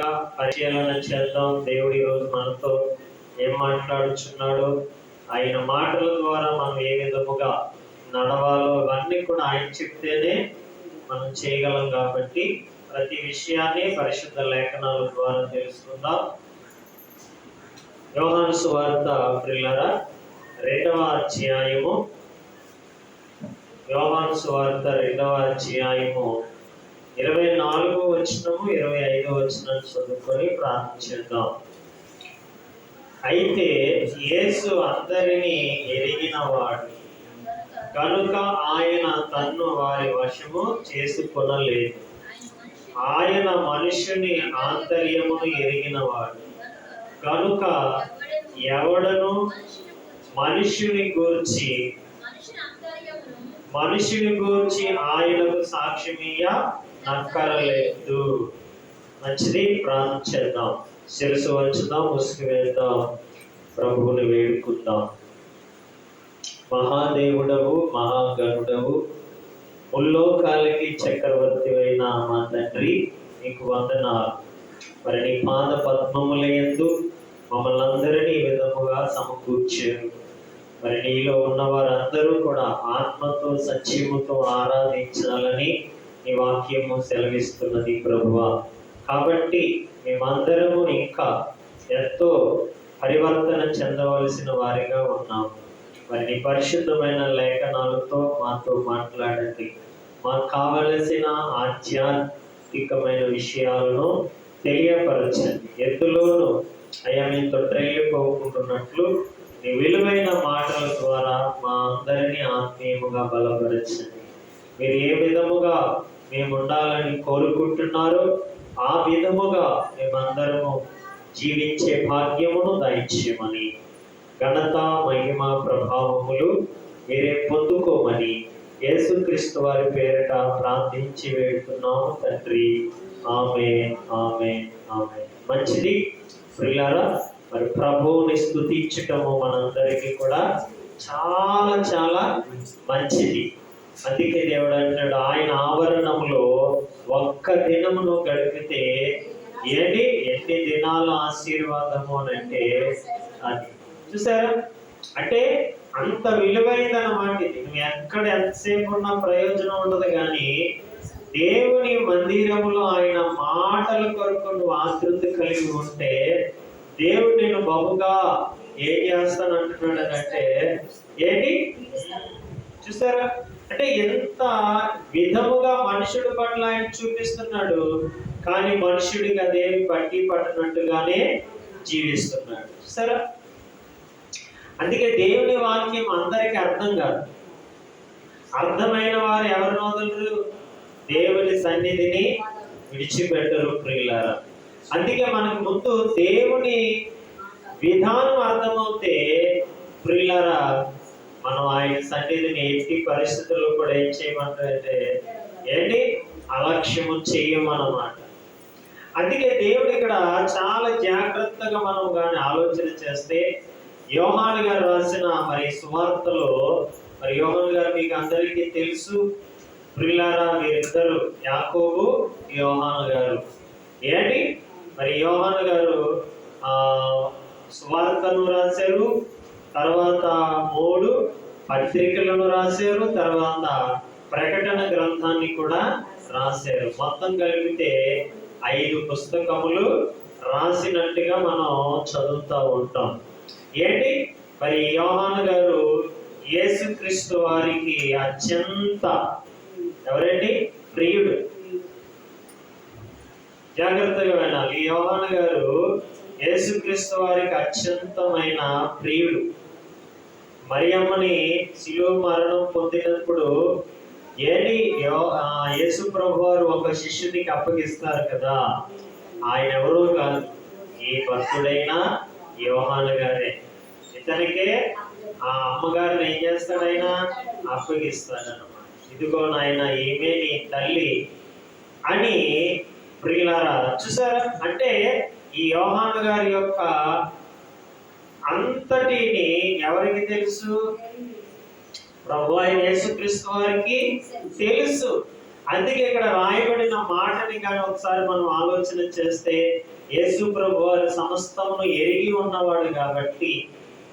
విధంగా పరిశీలన చేద్దాం. దేవుడు ఈరోజు మనతో ఏం మాట్లాడుచున్నాడు, ఆయన మాటల ద్వారా మనం ఏ విధముగా నడవాలో ఇవన్నీ కూడా ఆయన చెప్తేనే మనం చేయగలం. కాబట్టి ప్రతి విషయాన్ని పరిశుద్ధ లేఖనాల ద్వారా తెలుసుకుందాం. యోహాను సువార్త ప్రియులారా 2వ అధ్యాయము, యోహాను సువార్త 2వ అధ్యాయము 24వ వచనము 25వ వచనం చదువుకొని ప్రార్థించేద్దాం. అయితే యేసు అందరినీ ఎరిగినవాడు కనుక ఆయన తన్ను వారి వశము చేసుకొనలేదు. ఆయన మనుషుని ఆంతర్యమును ఎరిగినవాడు కనుక ఎవడను మనుషుని గూర్చి ఆయనకు సాక్ష్యమీయ నక్కరలేదు. మంచిది, ప్రార్థించేద్దాం. శిరసు వంచుదాం, ముసుగు వేద్దాం, ప్రభువుని వేడుకుందాం. మహాదేవుడవు, మహాగణుడవు, ముల్లోకాలకి చక్రవర్తి అయిన మా తండ్రి, నీకు వందనాలు. మరి నీ పాద పద్మములందు మమ్మల్ని అందరినీ ఈ విధముగా సమకూర్చారు. మరి నీలో ఉన్న వారందరూ కూడా ఆత్మతో సత్యముతో ఆరాధించాలని నీ వాక్యము సెలవిస్తున్నది ప్రభువా. కాబట్టి మేమందరము ఇంకా ఎంతో పరివర్తన చెందవలసిన వారిగా ఉన్నాము. మరి నీ పరిశుద్ధమైన లేఖనాలతో మాతో మాట్లాడండి. మాకు కావలసిన ఆధ్యాత్మికమైన విషయాలను తెలియపరచండి. ఎందులోనూ అయ్యా మేము తొట్టిల్లిపోకుంటున్నట్లు నీ విలువైన మాటల ద్వారా మా అందరినీ ఆత్మీయముగా బలపరచండి. మీరు ఏ విధముగా మేము ఉండాలని కోరుకుంటున్నారో ఆ విధముగా మేమందరము జీవించే భాగ్యమును దయచేయమని, ఘనత మహిమ ప్రభావములు మీరే పొందుకోమని యేసుక్రీస్తు వారి పేరిట ప్రార్థించి వేడుతున్నాము తండ్రి. ఆమేన్, ఆమేన్, ఆమేన్. మంచిది ప్రియులారా, మరి ప్రభువుని స్తుతించటము మనందరికీ కూడా చాలా చాలా మంచిది. అందుకే దేవుడు అంటాడు, ఆయన ఆవరణంలో ఒక్క దినమును గడిపితే ఎన్ని దినాల ఆశీర్వాదము అని అంటే అది చూసారా. అంటే అంత విలువైందన్నమాట ఇది. నువ్వు ఎక్కడ ఎంతసేపు ఉన్న ప్రయోజనం ఉండదు, కానీ దేవుని మందిరములో ఆయన మాటల కొరకు నువ్వు ఆతృత కలిగి ఉంటే దేవుడు నేను బహుగా ఏం చేస్తాను అంటున్నాడు అంటే చూసారా. అంటే ఎంత విధముగా మనుషుడి పట్ల ఆయన చూపిస్తున్నాడు, కానీ మనుషుడికి అదేమి పట్టి పట్టినట్టుగానే జీవిస్తున్నాడు. చూసారా. అందుకే దేవుని వాక్యం అందరికీ అర్థం కాదు. అర్థమైన వారు ఎవరిని వదలరు, దేవుని సన్నిధిని విడిచిపెట్టరు ప్రియులారా. అందుకే మనకు ముందు దేవుని విధానం అర్థమవుతే ప్రియులారా మనం ఆయన సన్నిధిని ఎట్టి పరిస్థితుల్లో కూడా ఏం చేయమంటారంటే అలక్ష్యము చేయమన్నమాట. అందుకే దేవుడు ఇక్కడ చాలా జాగ్రత్తగా మనం కానీ ఆలోచన చేస్తే యోహాను గారు రాసిన మరి సువార్తలో, మరి యోహాను గారు మీకు అందరికీ తెలుసు ప్రియులారా, మీరిద్దరు యాకోబు యోహాను గారు. మరి యోహాను గారు సువార్తను రాశారు, తర్వాత 3 పత్రికలను రాశారు, తర్వాత ప్రకటన గ్రంథాన్ని కూడా రాశారు. మొత్తం కలిపితే 5 పుస్తకములు రాసినట్టుగా మనం చదువుతూ ఉంటాం. మరి యోహాను గారు యేసుక్రీస్తు వారికి అత్యంత ప్రియుడు. జాగ్రత్తగా వినాలి. యోహాను గారు యేసుక్రీస్తు వారికి అత్యంతమైన ప్రియుడు. మరియమ్మని శిలువ మరణం పొందినప్పుడు యేసు ప్రభు వారు ఒక శిష్యునికి అప్పగిస్తారు కదా, ఆయన ఎవరో కాదు, ఈ భక్తుడైనా యోహాను గారే. ఇతనికే ఆ అమ్మగారిని ఏం చేస్తాడైనా అప్పగిస్తాడన్నమాట. ఇదిగో నాయన ఈమె నీ తల్లి అని. ప్రియులారా చూసారా. అంటే ఈ యోహాను గారి యొక్క అంతటిని ఎవరికి తెలుసు? ప్రభు అయిన యేసుక్రీస్తు వారికి తెలుసు. అందుకే ఇక్కడ రాయబడిన మాటని కానీ ఒకసారి మనం ఆలోచన చేస్తే, యేసు ప్రభు వారి సమస్తమును ఎరిగి ఉన్నవాడు కాబట్టి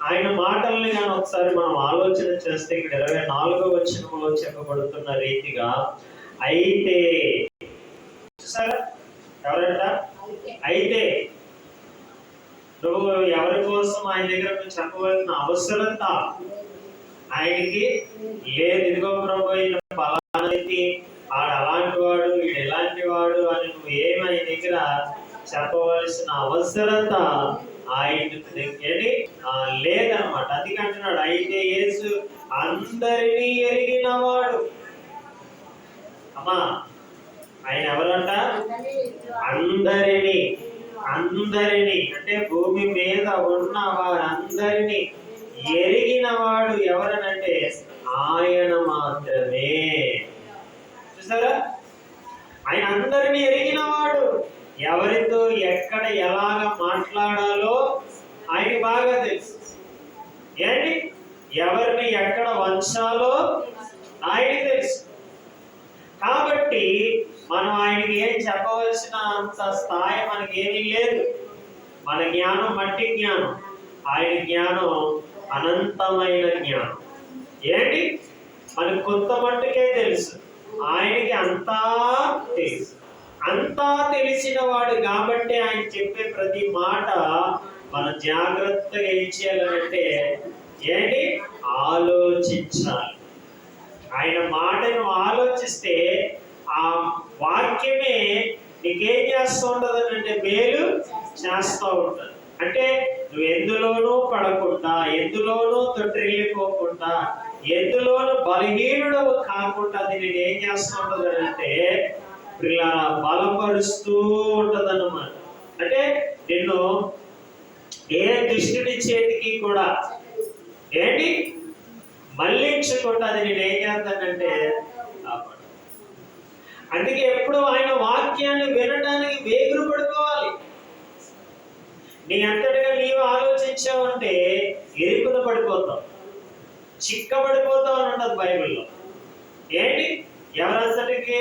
ఆయన మాటల్ని కానీ ఒకసారి మనం ఆలోచన చేస్తే, ఇక్కడ 24వ వచనంలో చెప్పబడుతున్న రీతిగా, అయితే చూసారా ఎవరంట, అయితే నువ్వు ఎవరి కోసం ఆయన దగ్గర నువ్వు చెప్పవలసిన అవసరత ఆయనకి లేదు. ఇదిగో ప్రభు పలానా వ్యక్తి ఆడు అలాంటి వాడు వీడు ఎలాంటి వాడు అని నువ్వు ఏమి ఆయన దగ్గర చెప్పవలసిన అవసరత ఆయనకి లేదనమాట. అందుకంటున్నాడు, అయితే యేసు అందరినీ ఎరిగిన వాడు. అమ్మా ఆయన ఎవరంట, అందరినీ, అందరినీ అంటే భూమి మీద ఉన్న వారందరినీ ఎరిగిన వాడు ఎవరనంటే ఆయన మాత్రమే. చూసారా, ఆయన అందరినీ ఎరిగిన వాడు. ఎవరితో ఎక్కడ ఎలాగ మాట్లాడాలో ఆయనకి బాగా తెలుసు. ఏంటి, ఎవరిని ఎక్కడ వంచాలో ఆయనకి తెలుసు. కాబట్టి మనం ఆయనకి ఏం చెప్పవలసిన అంత స్థాయి మనకి ఏమీ లేదు. మన జ్ఞానం మట్టి జ్ఞానం, ఆయన జ్ఞానం అనంతమైన జ్ఞానం. ఏంటి, మనకు కొంత మట్టుకే తెలుసు, ఆయనకి అంతా తెలుసు. అంతా తెలిసిన వాడు కాబట్టి ఆయన చెప్పే ప్రతి మాట మనం జాగ్రత్తగా ఏం చేయాలంటే ఏంటి, ఆలోచించాలి. ఆయన మాటను ఆలోచిస్తే ఆ వాక్యమే నీకేం చేస్తూ ఉంటది అంటే మేలు చేస్తూ ఉంటుంది. అంటే నువ్వు ఎందులోనూ పడకుండా, ఎందులోనూ తొట్టిల్లిపోకుండా, ఎందులోనూ బలహీనుడు కాకుండా అది నేను ఏం చేస్తూ ఉంటది అంటే ఇలా బలపరుస్తూ ఉంటదన్నమాట. అంటే నిన్ను ఏ దుష్టుడి చేతికి కూడా ఏంటి మళ్ళించకుండా అది నేను ఏం చేస్తానంటే కాపాడు. అందుకే ఎప్పుడు ఆయన వాక్యాన్ని వినడానికి వేగురు పడుకోవాలి. నీ అంతటిగా నీవు ఆలోచించావంటే ఎరుకున పడిపోతావు, చిక్కబడిపోతావు అని ఉండదు బైబిల్లో. ఏంటి, ఎవరంతటికి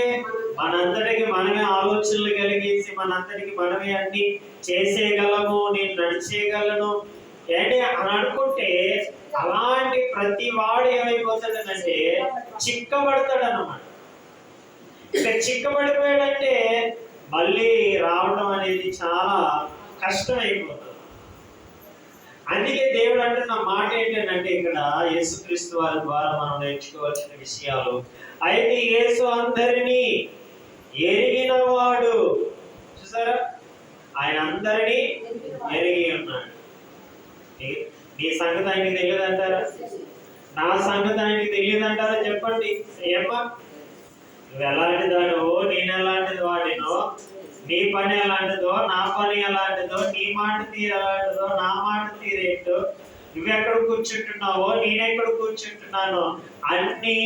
మనంతటికి మనమే ఆలోచనలు కలిగేసి మనంతటికి మనమే అన్ని చేసేయగలము, నేను నడిచేయగలను ఏంటి అని అనుకుంటే అలాంటి ప్రతి వాడు ఏమైపోతాడనంటే చిక్కబడతాడు అన్నమాట. ఇక చిక్కబడిపోయాడంటే మళ్ళీ రావడం అనేది చాలా కష్టం అయిపోతుంది. అందుకే దేవుడు అంటున్న మాట ఏంటంటే ఇక్కడ యేసుక్రీస్తు వారి ద్వారా మనం నేర్చుకోవాల్సిన విషయాలు, అయితే యేసు అందరినీ ఎరిగిన వాడు. చూసారా, ఆయన అందరినీ ఎరిగి ఉన్నాడు. నీ సంగతి ఆయనకి తెలియదు అంటారా? నా సంగతి ఆయనకి తెలియదు అంటారా? చెప్పండి. ఏమ్మా, నువ్వు ఎలాంటి దానివో, నేను ఎలాంటిది వాడినో, నీ పని ఎలాంటిదో, నా పని ఎలాంటిదో, నీ మాట తీరు ఎలాంటిదో, నా మాట తీరేంటో, నువ్వెక్కడ కూర్చుంటున్నావో, నేనెక్కడ కూర్చుంటున్నానో అన్నీ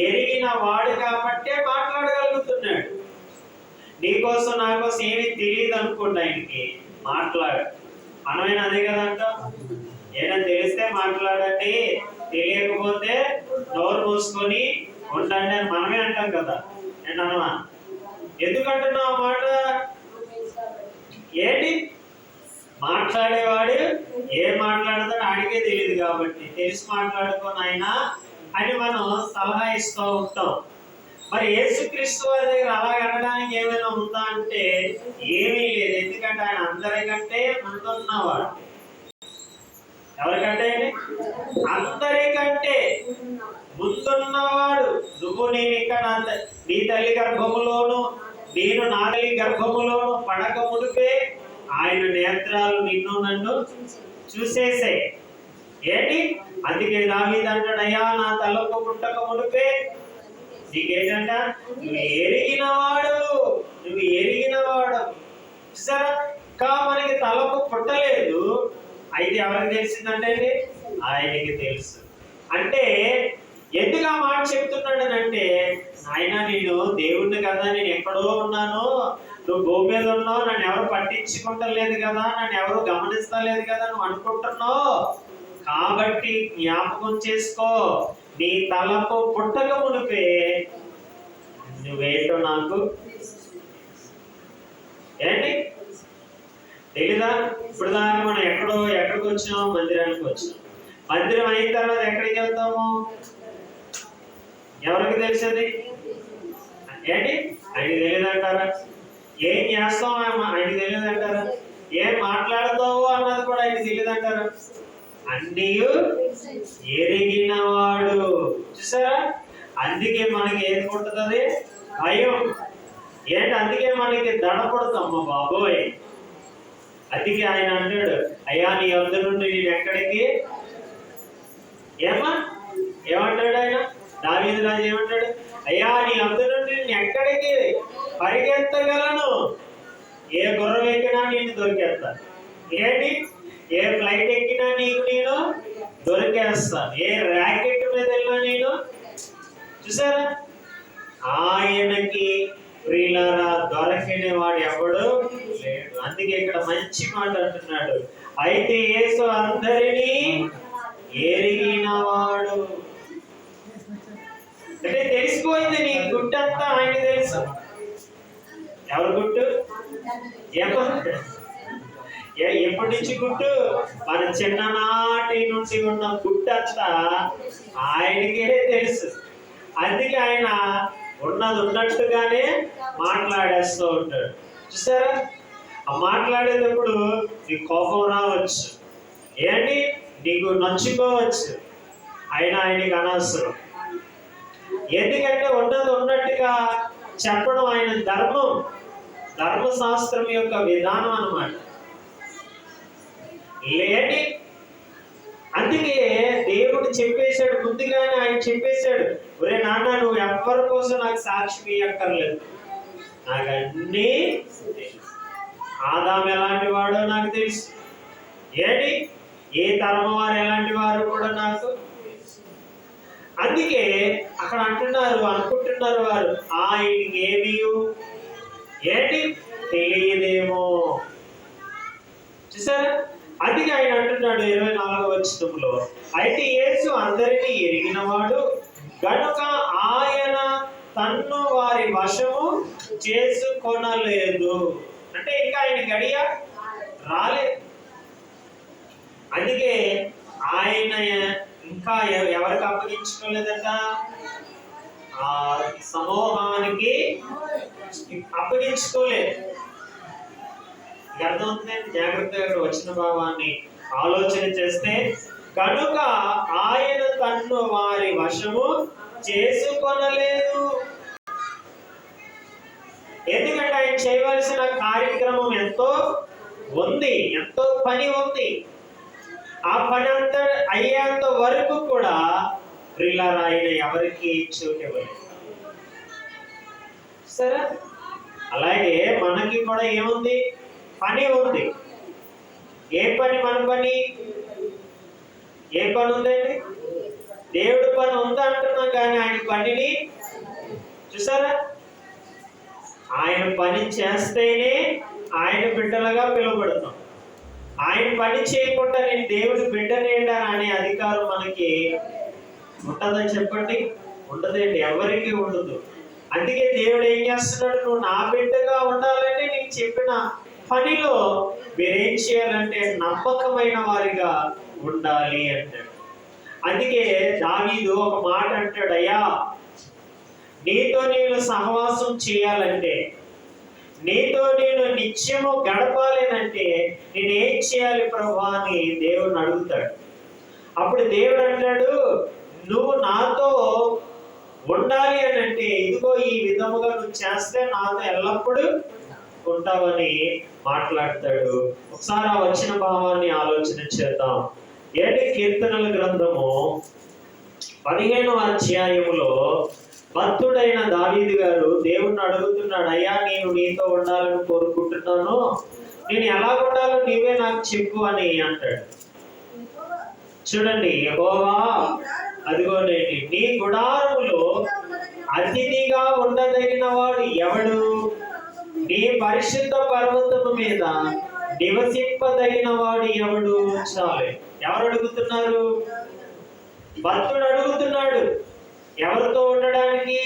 ఎరిగిన వాడు కాబట్టే మాట్లాడగలుగుతున్నాడు. నీకోసం నా కోసం ఏమీ తెలియదు అనుకోండి, ఆయనకి మాట్లాడు. మనమైనా అదే కదంట, ఏదైనా తెలిస్తే మాట్లాడండి, తెలియకపోతే నోరు మూసుకొని ఉండండి అని మనమే అంటాం కదా. ఏంటమ్మా, ఎందుకంటున్నావు ఆ మాట? ఏంటి, మాట్లాడేవాడు ఏం మాట్లాడతాడో ఆడికే తెలియదు కాబట్టి తెలిసి మాట్లాడుకోని ఆయన అని మనం సలహా ఇస్తూ ఉంటాం. మరి యేసుక్రీస్తు వారి దగ్గర అలా అనడానికి ఏమైనా ఉందా అంటే ఏమీ లేదు. ఎందుకంటే ఆయన అందరికంటే ముందున్నవాడు. ఎవరికంటే? అందరికంటే ముందున్నవాడు. నువ్వు నేను ఇక్కడ నీ తల్లి గర్భములోను నేను నా తల్లి గర్భములోను పడక మునిపే ఆయన నేత్రాలు నిన్ను నన్ను చూసేసే. ఏంటి, అందుకే దావీదు అంటాడయ్యా, నా తలకు పుట్టక మునిపే నీకేంటంట, నువ్వు ఎరిగినవాడు, నువ్వు ఎరిగినవాడు. సరే, మనకి తలకు పుట్టలేదు, అయితే ఎవరికి తెలిసిందంటే ఆయనకి తెలుసు. అంటే ఎందుకు ఆ మాట చెప్తున్నాడు అంటే, ఆయన నేను దేవుణ్ణి కదా, నేను ఎక్కడో ఉన్నాను, నువ్వు భూమి మీద ఉన్నావు, నన్ను ఎవరు పట్టించుకుంటలేదు కదా, నన్ను ఎవరు గమనిస్తలేదు కదా నువ్వు అనుకుంటున్నావు. కాబట్టి జ్ఞాపకం చేసుకో, నీ తలకు పుట్టక మునిపే నువ్వేంటో నాకు ఏంటి తెలీదా? ఇప్పుడు దాకా మనం ఎక్కడికి వచ్చాం? మందిరానికి వచ్చాం. మందిరం అయిన తర్వాత ఎక్కడికి వెళ్తాము? ఎవరికి తెలిసేది? ఏంటి ఆయనకి తెలియదంటారా? ఏం చేస్తావు ఆయనకి తెలియదంటారా? ఏం మాట్లాడతావు అన్నది కూడా ఆయనకి తెలియదంటారా? అన్నీ ఎరిగినవాడు. చూసారా? అందుకే మనకి ఏది పుట్టుతుంది? భయం. ఏంటి? అందుకే మనకి దడపడతాం బాబోయ్. అందుకే ఆయన అంటాడు, అయ్యా నీ వద్ద నుండి నేను ఎక్కడికి ఏమంటాడు ఆయన? దావీదు రాజు ఏమంటాడు? అయ్యా నీ వద్ద నుండి నేను ఎక్కడికి పరిగెత్తగలను? ఏ గుర్రం ఎక్కినా నేను దొరికేస్తాను. ఏంటి? ఏ ఫ్లైట్ ఎక్కినా నీకు నేను దొరికేస్తాను. ఏ ర్యాకెట్ మీద వెళ్ళినా నేను. చూసారా? ఆయనకి ప్రియులారా దొరకని వాడు ఎవడు లేడు. అందుకే ఇక్కడ మంచి మాట అంటున్నాడు, అయితే యేసు అందరినీ ఎరిగినవాడు. అంటే తెలిసిపోయింది నీ గుట్టంతా ఆయనకి తెలుసు. ఎవరు గుట్టు? ఎప్పటి నుంచి గుట్టు? మన చిన్ననాటి నుంచి ఉన్న గుట్టంతా ఆయనకే తెలుసు. అందుకే ఆయన ఉన్నది ఉన్నట్టుగానే మాట్లాడేస్తూ ఉంటాడు. చూసారా? ఆ మాట్లాడేటప్పుడు నీకు కోపం రావచ్చు, ఏంటి నీకు నచ్చుకోవచ్చు, అయినా ఆయనకి అనవసరం. ఎందుకంటే ఉన్నది ఉన్నట్టుగా చెప్పడం ఆయన ధర్మశాస్త్రం యొక్క విధానం అన్నమాట. లేని అందుకే దేవుడు చెప్పేశాడు, ముందుగానే ఆయన చెప్పేశాడు, ఒరే నాన్న నువ్వు ఎవ్వరి కోసం నాకు సాక్షి ఇవ్వక్కర్లేదు, నాకు అన్నీ ఆదాము ఎలాంటి వాడో నాకు తెలుసు, ఏంటి ఏ తరం వారు ఎలాంటి వారు కూడా నాకు. అందుకే అక్కడ అనుకుంటున్నారు వారు ఆయనకి ఏమీ ఏంటి తెలియదేమో. చూసారా? అందుకే ఆయన అంటున్నాడు 24వ వచనంలో, అయితే యేసు అందరినీ ఎరిగినవాడు గనుక ఆయన తన్ను వారి వశము చేసుకొనలేదు. అంటే ఇంకా ఆయన గడియ రాలేదు. అందుకే ఆయన ఇంకా ఎవరికి అప్పగించుకోలేదట? ఆ సమూహానికి అప్పగించుకోలేదు. అర్థమవుతుందండి? జాగ్రత్తగా వచ్చిన భావాన్ని ఆలోచన చేస్తే, కనుక ఆయన తన్ను వారి వశము చేసుకొనలేదు. ఎందుకంటే ఆయన చేయవలసిన కార్యక్రమం ఎంతో ఉంది, ఎంతో పని ఉంది. ఆ పని అంతా అయ్యేంత వరకు కూడా ప్రియులారా ఆయన ఎవరికి చోటు ఇవ్వలేదు. సరే, అలాగే మనకి కూడా ఏముంది? పని ఉంది. ఏ పని? మన పని ఏ పని ఉందండి? దేవుడి పని ఉందా అంటున్నాం, కానీ ఆయన పనిని చూసారా? ఆయన పని చేస్తేనే ఆయన బిడ్డలుగా పిలువబడతాం. ఆయన పని చేయకుండా నేను దేవుడి బిడ్డనేడా అనే అధికారం మనకి ఉంటుందని చెప్పండి? ఉండదండి, ఎవరికి ఉండదు. అందుకే దేవుడు ఏం చేస్తున్నాడు? నువ్వు నా బిడ్డగా ఉండాలంటే నీకు చెప్పిన పనిలో మీరేం చేయాలంటే నమ్మకమైన వారిగా ఉండాలి అంటాడు. అందుకే దావీదు ఒక మాట అంటాడు, అయ్యా నీతో నేను సహవాసం చేయాలంటే, నీతో నేను నిత్యము గడపాలేనంటే నేనేం చేయాలి ప్రభువా అని దేవుడిని అడుగుతాడు. అప్పుడు దేవుడు అంటాడు, నువ్వు నాతో ఉండాలి అని అంటే ఇదిగో ఈ విధముగా నువ్వు చేస్తే నాతో ఎల్లప్పుడూ ఉంటావని మాట్లాడతాడు. ఒకసారి ఆ వచ్చిన భావాన్ని ఆలోచన చేద్దాం. కీర్తనల గ్రంథము 15వ అధ్యాయములో భక్తుడైన దావీదు గారు దేవుణ్ణి అడుగుతున్నాడు, అయ్యా నేను నీతో ఉండాలని కోరుకుంటున్నాను, నేను ఎలా ఉండాలో నీవే నాకు చెప్పు అని అంటాడు. చూడండి, యెహోవా అదిగోనేటి నీ గుడారములో అతిథిగా ఉండదగిన వాడు ఎవడు? నీ పరిశుద్ధ పర్వతము మీద నివసింపదగిన వాడు ఎవడు? చాలే. ఎవరు అడుగుతున్నారు? భక్తుడు అడుగుతున్నాడు. ఎవరితో ఉండడానికి?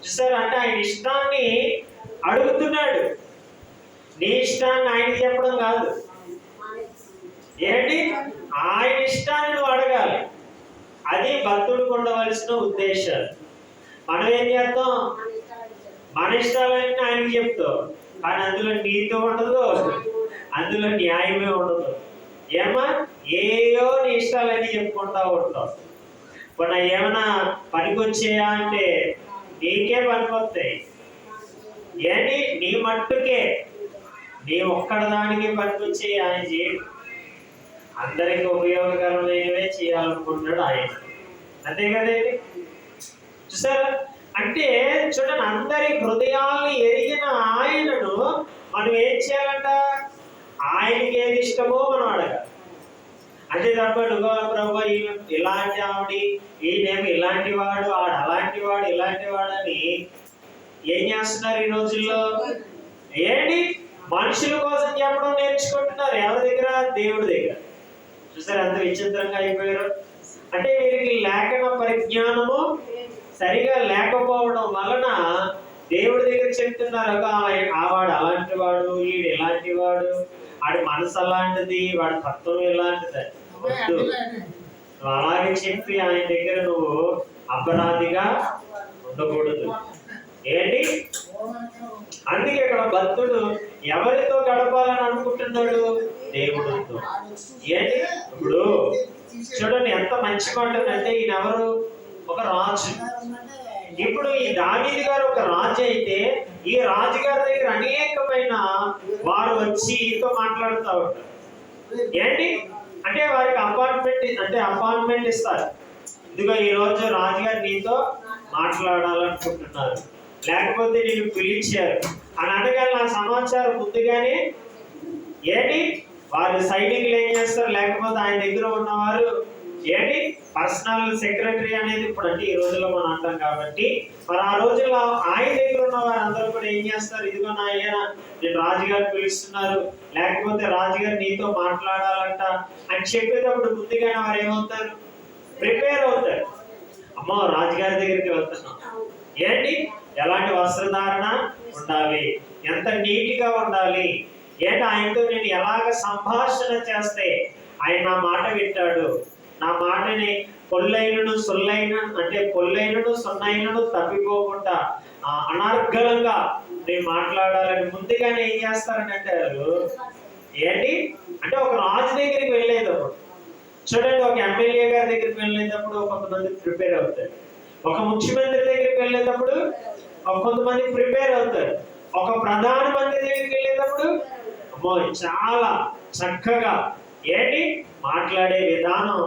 చూసారా? అంటే ఆయన ఇష్టాన్ని అడుగుతున్నాడు. నీ ఇష్టాన్ని ఆయనకి చెప్పడం కాదు. ఏంటి? ఆయన ఇష్టాన్ని నువ్వు అడగాలి. అది భక్తుడికి ఉండవలసిన ఉద్దేశాలు. మనం ఏం చేస్తాం? మన ఇష్టాలన్నీ ఆయనకి చెప్తాం, కానీ అందులో నీతి ఉండదు, అందులో న్యాయమే ఉండదు. ఏమా ఏయో నీ ఇష్టాలన్నీ చెప్పుకుంటా ఉంటావు. ఇప్పుడు ఏమైనా పనికొచ్చేయా అంటే నీకే పనికొస్తాయి. ఏంటి? నీ మట్టుకే, నీ ఒక్కడదానికి పనికొచ్చే ఆయన చేయడు. అందరికి ఉపయోగకరమైనవే చేయాలనుకుంటున్నాడు ఆయన. అంతే కదండి? చూసారా? అంటే చూడండి, అందరి హృదయాలను ఎరిగిన ఆయనను మనం ఏం చేయాలంట? ఆయనకి ఏది ఇష్టమో మనం అడగాలి. అంతే తప్ప ప్రభు ఇలాంటి ఆవిడ, ఈయనేమో ఇలాంటి వాడు, ఆడు అలాంటి వాడు, ఇలాంటి వాడు అని ఏం చేస్తున్నారు ఈ రోజుల్లో? ఏంటి? మనుషుల కోసం చెప్పడం నేర్చుకుంటున్నారు. ఎవరి దగ్గర? దేవుడి దగ్గర. చూసారు ఎంత విచిత్రంగా అయిపోయారు. అంటే వీరికి లేఖన పరిజ్ఞానము సరిగా లేకపోవడం వలన దేవుడి దగ్గర చెప్తున్నారు, వాడు అలాంటి వాడు, వీడు ఇలాంటి వాడు, వాడి మనసు అలాంటిది, వాడి తత్వం ఇలాంటిది. వద్దు, నువ్వు అలాగే చెప్పి ఆయన దగ్గర నువ్వు అపరాధిగా ఉండకూడదు. ఏంటి? అందుకే ఇక్కడ భక్తుడు ఎవరితో గడపాలని అనుకుంటున్నాడు? దేవుడితో. ఏంటి? ఇప్పుడు చూడండి ఎంత మంచి మాట అంటే, ఈయన ఎవరు? ఒక రాజు. ఇప్పుడు ఈ దావీదు గారు ఒక రాజు అయితే, ఈ రాజుగారి దగ్గర అనేకమైన వారు వచ్చి ఈతో మాట్లాడుతూ ఉంటారు. ఏంటి? అంటే వారికి అపాయింట్మెంట్ ఇస్తారు. ఇదిగో ఈ రోజు రాజుగారు నీతో మాట్లాడాలనుకుంటున్నారు, లేకపోతే నేను పిలిచారు అని అనగానే ఆ సమాచారం ముందుగానే ఏంటి వారు సైనికులు ఏం చేస్తారు, లేకపోతే ఆయన దగ్గర ఉన్నవారు ఏంటి పర్సనల్ సెక్రటరీ అనేది ఇప్పుడు అంటే ఈ రోజుల్లో మనం అంటాం కాబట్టి, మరి ఆ రోజుల్లో ఆయన దగ్గర ఉన్న వారందరూ కూడా ఏం చేస్తారు? ఇదిగో నా అయ్యా నేను రాజుగారు పిలుస్తున్నారు, లేకపోతే రాజుగారు నీతో మాట్లాడాలంట అని చెప్పేటప్పుడు ముందుగానే వారు ఏమవుతారు? ప్రిపేర్ అవుతారు. అమ్మో రాజుగారి దగ్గరికి వెళ్తున్నాం, ఏంటి ఎలాంటి వస్త్రధారణ ఉండాలి, ఎంత నీట్గా ఉండాలి, ఏంటి ఆయనతో నేను ఎలాగ సంభాషణ చేస్తే ఆయన నా మాట వింటాడు, నా మాటని పొల్లైనను సున్నైనను తప్పిపోకుండా అనర్గళంగా నేను మాట్లాడాలని ముందుగానే ఏం చేస్తారని అంటారు. ఏంటి అంటే ఒక రాజు దగ్గరికి వెళ్ళేటప్పుడు చూడండి, ఒక ఎమ్మెల్యే గారి దగ్గరికి వెళ్ళేటప్పుడు కొంతమంది ప్రిపేర్ అవుతారు, ఒక ముఖ్యమంత్రి దగ్గరికి వెళ్ళేటప్పుడు కొంతమంది ప్రిపేర్ అవుతారు, ఒక ప్రధాన మంత్రి దగ్గరికి వెళ్ళేటప్పుడు అమ్మో చాలా చక్కగా ఏంటి మాట్లాడే విధానం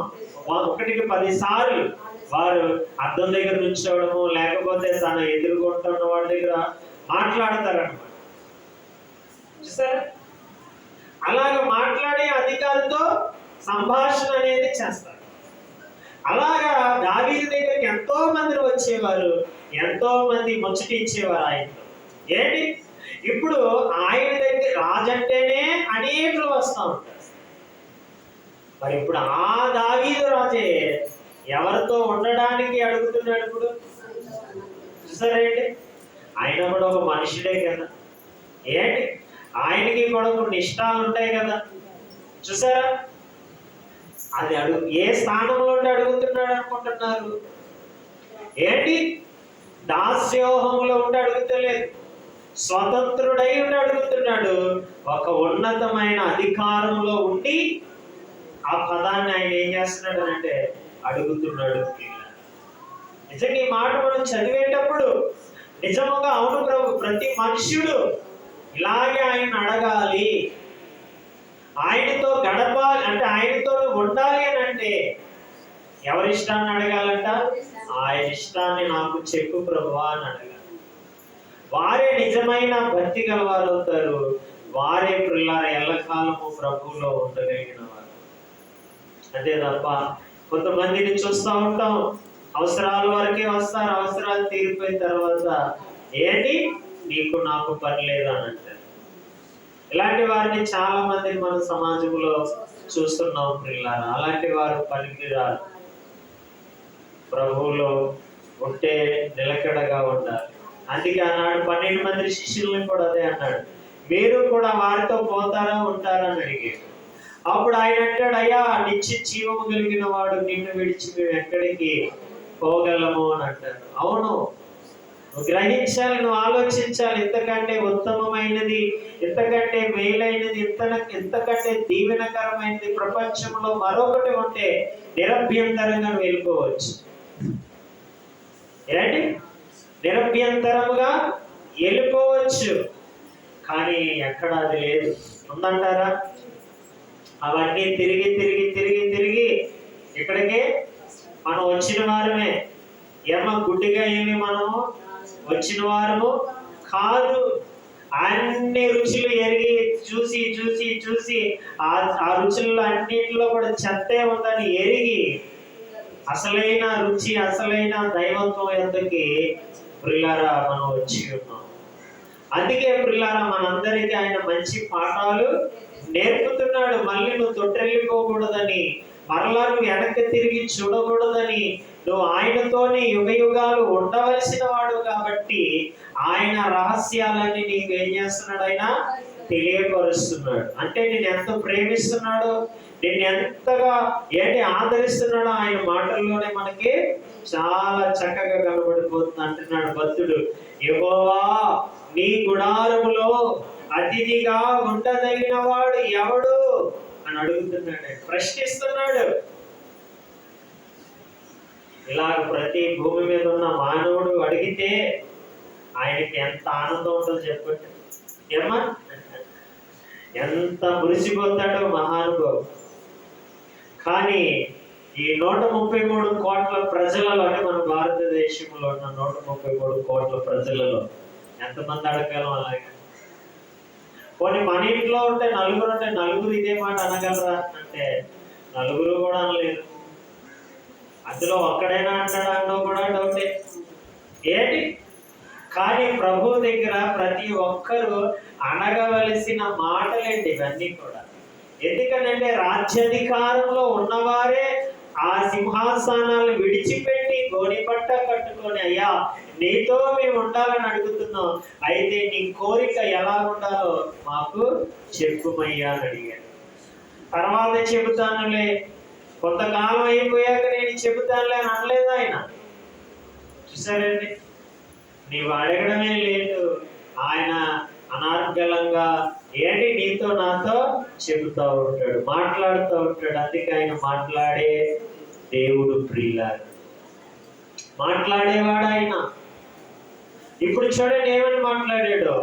1కి 10 సార్లు వారు అద్దం దగ్గర నుంచోవడము, లేకపోతే తన ఎదుర్కొంటున్న వాడి దగ్గర మాట్లాడతారన్నమాట. చూసారా? అలాగ మాట్లాడే అధికారితో సంభాషణ అనేది చేస్తారు. అలాగా దావీదు దగ్గరికి ఎంతో మంది వచ్చేవారు, ఎంతో మంది ముచ్చటించేవారు ఆయనతో. ఏంటి ఇప్పుడు ఆయన దగ్గర రాజు అంటేనే అనేకులు వస్తూ ఉంటారు. మరి ఇప్పుడు ఆ దావీదు రాజే ఎవరితో ఉండడానికి అడుగుతున్నాడు? ఇప్పుడు చూసారేంటి, ఆయన కూడా ఒక మనుషుడే కదా, ఏంటి ఆయనకి కూడా కొన్ని ఇష్టాలు ఉంటాయి కదా. చూసారా? అది ఏ స్థానంలో ఉండి అడుగుతున్నాడు అనుకుంటున్నారు? ఏంటి దాస్యోహంలో ఉండి అడుగుతలేదు, స్వతంత్రుడై ఉండి అడుగుతున్నాడు. ఒక ఉన్నతమైన అధికారంలో ఉండి ఆ పదాన్ని ఆయన ఏం చేస్తున్నాడు అంటే అడుగుతున్నాడు. నిజంగా ఈ మాట మనం చదివేటప్పుడు నిజంగా అవును ప్రభు, ప్రతి మనుష్యుడు ఇలాగే ఆయన అడగాలి, ఆయనతో గడపాలి అంటే ఆయనతో ఉండాలి అని అంటే ఎవరి ఇష్టాన్ని అడగాలంట? ఆయన ఇష్టాన్ని నాకు చెప్పు ప్రభువా అని అడగాలి. వారే నిజమైన భక్తి గలవారు అవుతారు, వారే పిల్లల ఎల్లకాలము ప్రభువులో ఉండగలిగిన వారు. అంతే తప్ప కొంతమందిని చూస్తూ ఉంటాం, అవసరాల వరకే వస్తారు, అవసరాలు తీరిపోయిన తర్వాత ఏంటి నీకు నాకు పని లేదా అని అంటారు. ఇలాంటి వారిని చాలా మందిని మన సమాజంలో చూస్తున్నాం పిల్లలు. అలాంటి వారు పనికిరారు, ప్రభువులో ఉంటే నిలకడగా ఉండాలి. అందుకే అన్నాడు 12 మంది శిష్యులను కూడా అదే అన్నాడు, మీరు కూడా వారితో పోతారా ఉంటారా అని అడిగాడు. అప్పుడు ఆయన అంటాడు, అయ్యా నిత్య జీవము కలిగిన వాడు నిన్ను విడిచి మేము ఎక్కడికి పోగలము అని అంటారు. అవును, నువ్వు గ్రహించాలి, నువ్వు ఆలోచించాలి. ఇంతకంటే ఉత్తమమైనది, ఇంతకంటే మేలైనది, ఇంతకంటే దీవెనకరమైనది ప్రపంచంలో మరొకటి ఉంటే నిరభ్యంతరంగా వెళ్ళిపోవచ్చు. ఏంటి? నిరభ్యంతరముగా వెళ్ళిపోవచ్చు. కానీ ఎక్కడ అది లేదు. ఉందంటారా? అవన్నీ తిరిగి తిరిగి తిరిగి తిరిగి ఇక్కడికే మనం వచ్చిన వారమే. ఏమో గుడ్డిగా ఏమి మనము వచ్చిన వారము కాదు. అన్ని రుచులు ఎరిగి చూసి చూసి చూసి ఆ రుచుల్లో అన్నింటిలో కూడా చెత్తే ఉందని ఎరిగి అసలైన రుచి, అసలైన దైవత్వం ఎందుకు ప్రియులారా మనం వచ్చి ఉన్నాం. అందుకే ప్రియులారా మనందరికీ ఆయన మంచి పాఠాలు నేర్పుతున్నాడు. మళ్ళీ నువ్వు తొట్టెళ్ళిపోకూడదని, మరలా నువ్వు వెనక్కి తిరిగి చూడకూడదని, నువ్వు ఆయనతోనే యుగ యుగాలు ఉండవలసిన వాడు కాబట్టి ఆయన రహస్యాలన్నీ నీకు ఏం చేస్తున్నాడు? ఆయన తెలియపరుస్తున్నాడు. అంటే నేను ఎంత ప్రేమిస్తున్నాడో, నిన్ను ఎంతగా ఆదరిస్తున్నాడో ఆయన మాటల్లోనే మనకి చాలా చక్కగా కనబడిపోతుంది. అంటున్నాడు భక్తుడు, యెహోవా నీ గుడారములో అతిథిగా ఉండదగిన వాడు ఎవడు అని అడుగుతున్నాడు, ప్రశ్నిస్తున్నాడు. ఇలా ప్రతి భూమి మీద ఉన్న మానవుడు అడిగితే ఆయనకి ఎంత ఆనందం ఉంటుందో చెప్పండి. ఏమా ఎంత మురిసిపోతాడో మహానుభావు. కానీ ఈ 133 కోట్ల ప్రజలలో, అంటే మన భారతదేశంలో ఉన్న 133 కోట్ల ప్రజలలో ఎంతమంది అడగలం అలాగే? కొన్ని మన ఇంట్లో ఉంటే నలుగురు ఇదే మాట అనగలరా అంటే నలుగురు కూడా అనలేరు. అందులో ఒక్కడైనా అంటాడా అన్నో కూడా డౌటే. ఏంటి? కానీ ప్రభు దగ్గర ప్రతి ఒక్కరూ అనగవలసిన మాటలేంటి ఇవన్నీ కూడా. ఎందుకంటే రాజ్యాధికారంలో ఉన్నవారే ఆ సింహాసనాలు విడిచిపెట్టి గోని పట్ట కట్టుకొని, అయ్యా నీతో మేము ఉండాలని అడుగుతున్నాం, అయితే నీ కోరిక ఎలా ఉండాలో మాకు చెప్పుమయ్యా అని అడిగాడు. తర్వాత చెబుతానులే, కొంతకాలం అయిపోయాక నేను చెబుతానులే అని అనలేదు ఆయన. చూసారండి, నీవు అడగడమే లేదు, ఆయన అనార్గళంగా నీతో నాతో చెబుతూ ఉంటాడు, మాట్లాడుతూ ఉంటాడు. అందుకే ఆయన మాట్లాడే దేవుడు ప్రియులారా, మాట్లాడేవాడు ఆయన. ఇప్పుడు చూడండి ఏమని మాట్లాడాడు,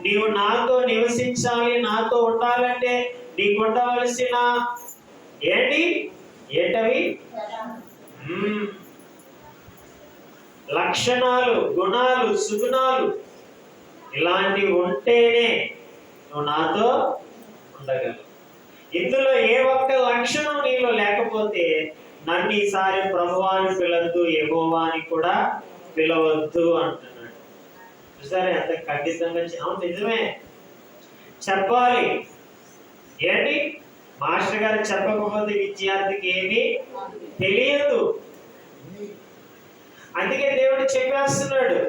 నీవు నాతో నివసించాలి, నాతో ఉండాలంటే నీకు ఉండవలసిన ఏంటవి లక్షణాలు, గుణాలు, సుగుణాలు ఇలాంటివి ఉంటేనే నువ్వు నాతో ఉండగలవు. ఇందులో ఏ ఒక్క లక్షణం నీలో లేకపోతే నన్ను ఈసారి ప్రభువాని పిలవద్దు, యెహోవాని కూడా పిలవద్దు అంటున్నాడు. చూసారా ఎంత ఖచ్చితంగా? అవును, నిజమే, చెప్పాలి. మాస్టర్ గారు చెప్పకపోతే విద్యార్థికి ఏమీ తెలియదు. అందుకే దేవుడు చెప్పేస్తున్నాడు,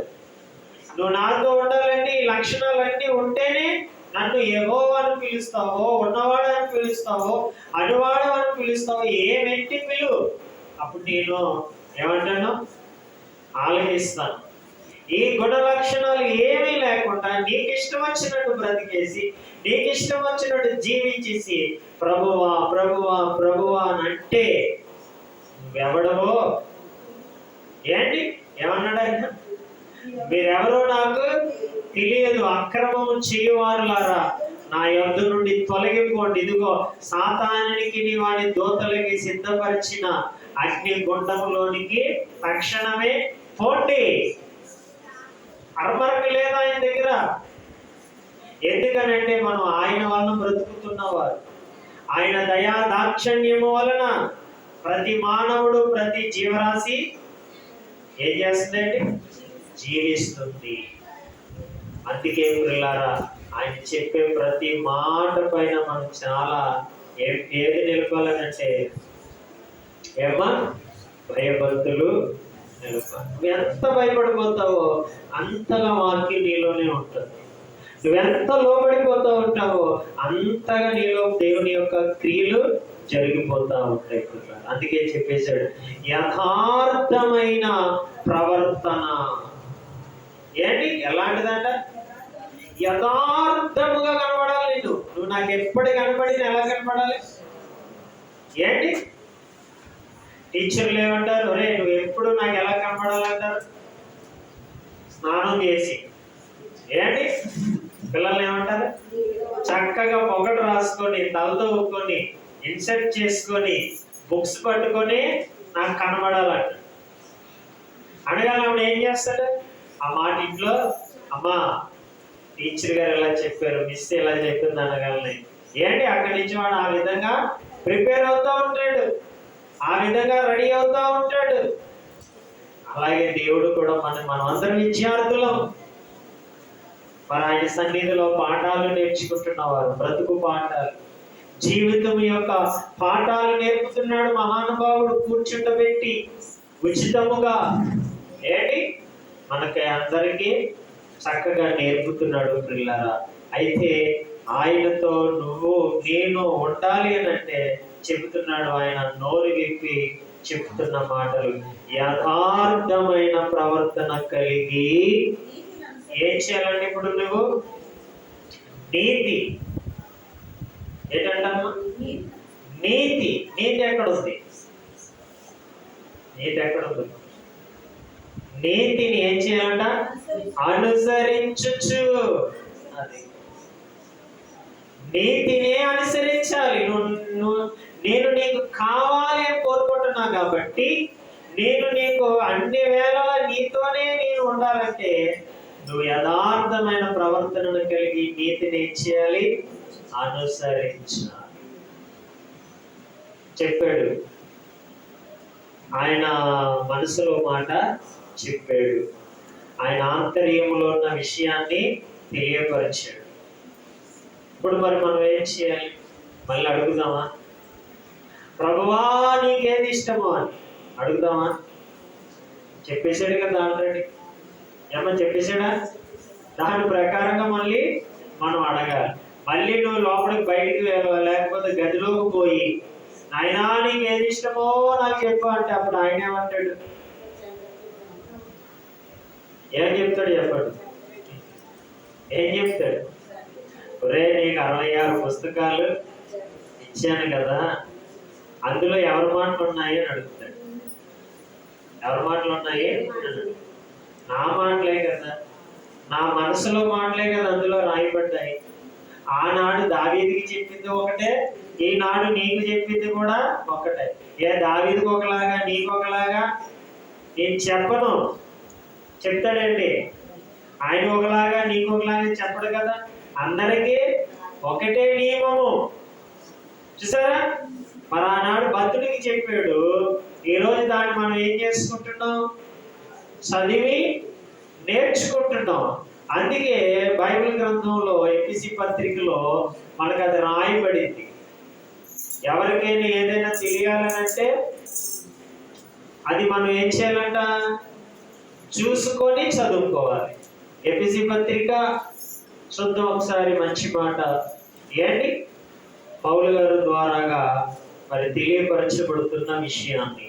నువ్వు నాతో ఉండాలంటే ఈ లక్షణాలన్నీ ఉంటేనే నన్ను యెహోవాను పిలుస్తావో, ఉన్నవాడు అని పిలుస్తావో, అనువాడు అని పిలుస్తావో, ఏమెట్టి పిలువు, అప్పుడు నేను ఏమంటాను? ఆలకిస్తాను. ఈ గుణ లక్షణాలు ఏమీ లేకుండా నీకు ఇష్టం వచ్చినట్టు బ్రతికేసి, నీకు ఇష్టం వచ్చినట్టు జీవించేసి ప్రభువా ప్రభువా ప్రభువా అని అంటే నువ్వెవడవో ఏమన్నాడు ఆయన? మీరెవరో నాకు తెలియదు, అక్రమము చేయువారులారా నా యొద్ద నుండి తొలగిపోండి, ఇదిగో సాతానునికి వాని దూతలకి సిద్ధపరిచిన అగ్ని గుండములోనికి తక్షణమే పోండి. అరమరకు లేదు ఆయన దగ్గర. ఎందుకనంటే మనం ఆయన వలన బ్రతుకుతున్నవారు. ఆయన దయా దాక్షణ్యము వలన ప్రతి మానవుడు, ప్రతి జీవరాశి ఏం చేస్తుందండి? జీవిస్తుంది. అందుకే ప్రియులారా ఆయన చెప్పే ప్రతి మాట పైన మనం చాలా ఏది నిలపాలనంటే భయభక్తులు నువ్వు ఎంత భయపడిపోతావో అంతగా వాక్యం నీలోనే ఉంటుంది. నువ్వెంత లోబడిపోతూ ఉంటావో అంతగా నీలో దేవుని యొక్క క్రియలు జరిగిపోతా ఉంటాయి. అందుకే చెప్పేశాడు యథార్థమైన ప్రవర్తన. ఏంటి ఎలాంటిదంట? యథార్థముగా కనపడాలి. నువ్వు నాకు ఎప్పుడు కనపడిన ఎలా కనపడాలి? ఏంటి టీచర్లు ఏమంటారు? ఒరే నువ్వు ఎప్పుడు నాకు ఎలా కనపడాలంటారు? స్నానం చేసి. ఏంటి పిల్లల్ని ఏమంటారు? చక్కగా పొగడు రాసుకొని, తలతో ఊక్కొని, ఇన్సర్ట్ చేసుకొని, బుక్స్ పట్టుకొని నాకు కనబడాలంట. అనగానే ఏం చేస్తాడు? ఆ మాట ఇంట్లో అమ్మా టీచర్ గారు ఎలా చెప్పారు, మిస్ ఎలా చెప్పింది అనగానే ఏంటి అక్కడి నుంచి వాడు ఆ విధంగా ప్రిపేర్ అవుతూ ఉంటాడు, ఆ విధంగా రెడీ అవుతూ ఉంటాడు. అలాగే దేవుడు కూడా మనమందరం విద్యార్థులం. మరి ఆయన సన్నిధిలో పాఠాలు నేర్చుకుంటున్నవారు, బ్రతుకు పాఠాలు, జీవితం యొక్క పాఠాలు నేర్పుతున్నాడు మహానుభావుడు కూర్చుండబెట్టి ఉచితముగా. ఏంటి మనకి అందరికీ చక్కగా నేర్పుతున్నాడు పిల్లరా. అయితే ఆయనతో నువ్వు నేను ఉండాలి అని అంటే చెబుతున్నాడు ఆయన నోరు విప్పి చెప్తున్న మాటలు. యథార్థమైన ప్రవర్తన కలిగి ఏం చేయాలంటే ఇప్పుడు నువ్వు నీతి. ఏంటంటమ్మా? నీతి. నీతి ఎక్కడుంది? నీతి ఎక్కడుంది? నీతిని ఏం చేయాలంట? అనుసరించు. అది నీతినే అనుసరించాలి. నేను నీకు కావాలి అని కోరుకుంటున్నా కాబట్టి నేను నీకు అన్ని వేళలా నీతోనే నేను ఉండాలంటే నువ్వు యథార్థమైన ప్రవర్తనను కలిగి నీతిని ఏం చేయాలి? అనుసరించాలి. చెప్పాడు ఆయన మనసులో మాట చెప్పాడు. ఆయన ఆంతర్యంలో ఉన్న విషయాన్ని తెలియపరిచాడు. ఇప్పుడు మరి మనం ఏం చేయాలి? మళ్ళీ అడుగుదామా? ప్రభువా నీకేది ఇష్టమో అని అడుగుదామా? చెప్పేశాడు కదా ఆల్రెడీ. ఏమని చెప్పేశాడా? దాని ప్రకారంగా మళ్ళీ మనం అడగాలి. మళ్ళీ నువ్వు లోపలికి బయటికి లేకపోతే గదిలోకి పోయి నాయనా నీకు ఏది ఇష్టమో నాకు చెప్పు అంటే అప్పుడు ఆయన ఏమంటాడు? ఏం చెప్తాడు చెప్పండి? ఏం చెప్తాడు? ఒరే నీకు 66 పుస్తకాలు ఇచ్చాను కదా, అందులో ఎవరి మాటలు ఉన్నాయి అని అడుగుతాడు. ఎవరి మాటలు ఉన్నాయి? నా మాటలే కదా, నా మనసులో మాటలే కదా అందులో రాయబడ్డాయి. ఆనాడు దావీదుకి చెప్పింది ఒకటే, ఈనాడు నీకు చెప్పింది కూడా ఒకటే. ఏ దావీదుకి ఒకలాగా నీకు ఒకలాగా నేను చెప్పను. చెప్తాడండి ఆయన ఒకలాగా నీకు ఒకలాగా చెప్పడు కదా. అందరికీ ఒకటే నియమము. చూసారా? మరి ఆనాడు భక్తుడికి చెప్పాడు, ఈరోజు దాన్ని మనం ఏం చేసుకుంటున్నాం? చదివి నేర్చుకుంటున్నాం. అందుకే బైబిల్ గ్రంథంలో ఎఫెసీ పత్రికలో మనకు అది రాయబడింది. ఎవరికైనా ఏదైనా తెలియాలనంటే అది మనం ఏం చేయాలంట? చూసుకొని చదువుకోవాలి. ఎఫెసీ పత్రిక చూద్దాం ఒకసారి. మంచి మాట ఏంటి? పౌలు గారు ద్వారాగా మరి తెలియపరచబడుతున్న విషయాన్ని.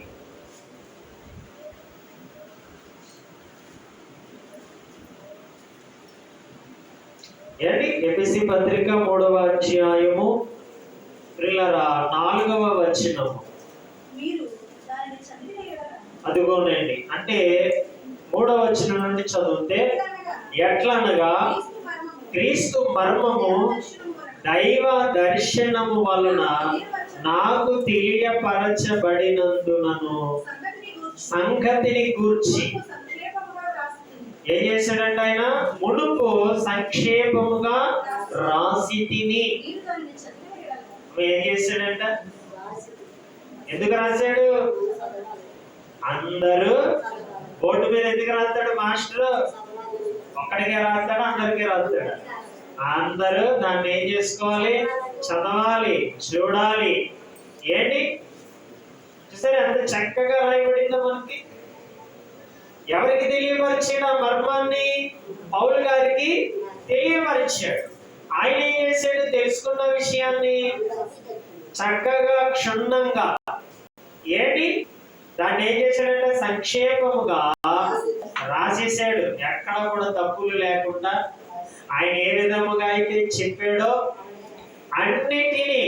ఏంటి? ఎఫెసీ పత్రిక 3వ అధ్యాయము 4వ వచనము. అదిగోనండి, అంటే 3వ వచనం నుండి చదివితే ఎట్లనగా క్రీస్తు మర్మము దైవ దర్శనము వలన నాకు తెలియపరచబడినందునను సంగతిని గూర్చి ఏం చేశాడంటే ఆయన మునుపు సంక్షేపముగా రాసి తిని. ఏం చేశాడంట? ఎందుకు రాశాడు? అందరూ బోర్డు మీద ఎందుకు రాస్తాడు మాస్టర్? ఒక్కడికే రాస్తాడు? అందరికీ రాస్తాడు? అందరూ దాన్ని ఏం చేసుకోవాలి? చదవాలి, చూడాలి. ఏంటి చూసారు ఎంత చక్కగా రాయబడిందో మనకి. ఎవరికి తెలియపరిచాడు ఆ మర్మాన్ని? పౌలు గారికి తెలియపరిచాడు. ఆయన ఏం చేశాడు? తెలుసుకున్న విషయాన్ని చక్కగా క్షుణ్ణంగా ఏంటి దాన్ని ఏం చేశాడంటే సంక్షేపముగా రాసేశాడు. ఎక్కడ కూడా తప్పులు లేకుండా ఆయన ఏ విధముగా అయితే చెప్పాడో అన్నిటినీ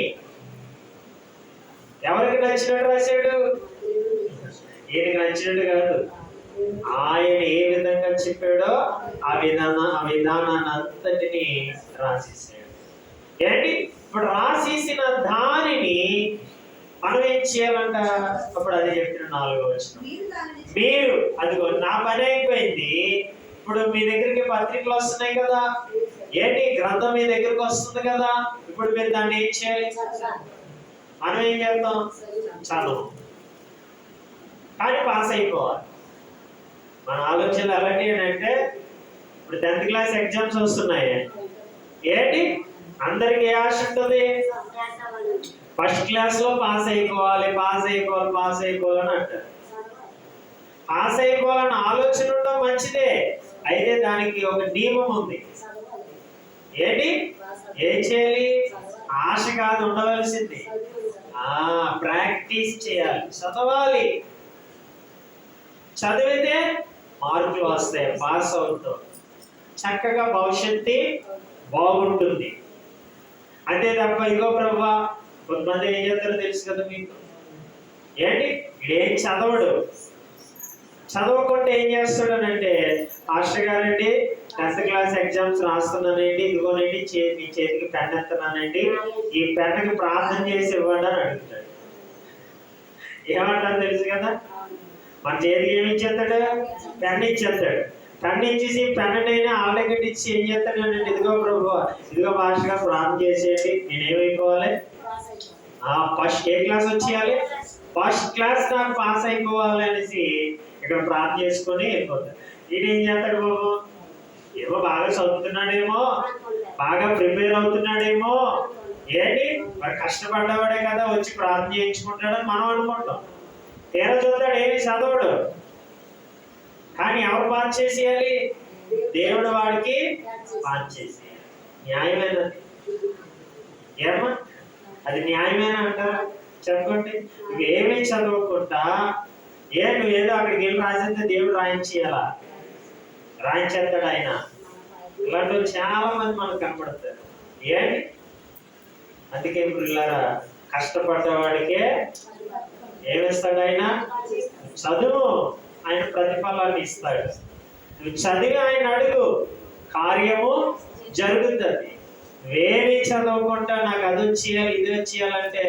ఎవరికి నచ్చినట్టు రాశాడు. ఈయనకి నచ్చినట్టు కాదు, ఆయన ఏ విధంగా చెప్పాడో ఆ విధానాన్ని అంతటిని రాసేసాడు. ఏంటి ఇప్పుడు రాసేసిన దానిని మనం ఏం చేయాలంట? అప్పుడు అది చెప్పిన 4వ వచనం, మీరు అదిగో నా పని అయిపోయింది. ఇప్పుడు మీ దగ్గరికి పత్రికలు వస్తున్నాయి కదా, ఏంటి గ్రంథం మీ దగ్గరికి వస్తుంది కదా, ఇప్పుడు మీరు దాన్ని ఏం చేయాలి? మనం ఏం చేద్దాం? చదువు, కానీ పాస్ అయిపోవాలి. మన ఆలోచనలు ఎలాంటి అంటే ఇప్పుడు 10th క్లాస్ ఎగ్జామ్స్ వస్తున్నాయి. ఏంటి అందరికి ఏ ఆశ ఉంటుంది? ఫస్ట్ క్లాస్ లో పాస్ అయిపోవాలి, పాస్ అయిపోవాలి, పాస్ అయిపోవాలని అంటారు. పాస్ అయిపోవాలని ఆలోచన ఉండడం మంచిదే, అయితే దానికి ఒక నియమం ఉంది. ఏంటి ఏం చేయాలి? ఆశ కాదు ఉండవలసింది, ప్రాక్టీస్ చేయాలి, చదవాలి. చదివితే మార్కులు వస్తాయి, పాస్ అవుతాం, చక్కగా భవిష్యత్తు బాగుంటుంది. అంతే తప్ప ఇగో ప్రభా, కొంతమంది ఏం చేస్తారో తెలుసు కదా మీకు. ఏంటి ఏం చదవడు, చదవకుండా ఏం చేస్తాడనంటే మాస్టర్ గారండి 10th క్లాస్ ఎగ్జామ్స్ రాస్తున్నానండి, ఇదిగోనండి మీ చేతికి పెన్ ఎత్తున్నానండి, ఈ పెన్నుకి ప్రార్థన చేసి ఇవ్వండి అని అడుగుతాడు. ఏమంటారు తెలుసు కదా, మన చేతికి ఏమి ఇచ్చేస్తాడు? పెన్ ఇచ్చేస్తాడు. పెన్ ఇచ్చేసి పెన్నైనా ఆల్రెడీ ఇచ్చి ఏం చేస్తాడు అంటే ఇదిగో ప్రభు, ఇదిగో మాస్టర్ గారు ప్రార్థన చేసేయండి, నేనేమైపోవాలి? ఫస్ట్ ఏ క్లాస్ వచ్చేయాలి? ఫస్ట్ క్లాస్ నాకు పాస్ అయిపోవాలి అనేసి ఇక్కడ ప్రార్థన చేసుకొని వెళ్ళిపోతాడు. ఈయన ఏం చేస్తాడు? బాబు ఏమో బాగా చదువుతున్నాడేమో, బాగా ప్రిపేర్ అవుతున్నాడేమో, ఏంటి మరి కష్టపడ్డవాడే కదా వచ్చి ప్రార్థన చేయించుకుంటాడని మనం అనుకుంటాం. తీరా చదువుతాడు, ఏమి చదవడు. కానీ ఎవరు పాస్ చేసేయాలి? దేవుడు వాడికి పాస్ చేసేయాలి. న్యాయమైనది ఏమా? అది న్యాయమేనా అంటారా? చెప్పండి. నువ్వేమీ చదవకుండా నువ్వేదో అక్కడికి వెళ్ళి రాసితే దేవుడు రాయించేయాలా? రాయించేస్తాడు ఆయన. ఇలాంటి చాలా మంది మనకు కనపడతారు. ఏంటి అందుకే పిల్లరా, కష్టపడ్డవాడికే ఏమిస్తాడు ఆయన? చదువు, ఆయన ప్రతిఫలాన్ని ఇస్తాడు. నువ్వు చదివి ఆయన అడుగు, కార్యము జరుగుతుంది. నువ్వేమి చదవకుండా నాకు అది వచ్చేయాలి ఇది వచ్చేయాలంటే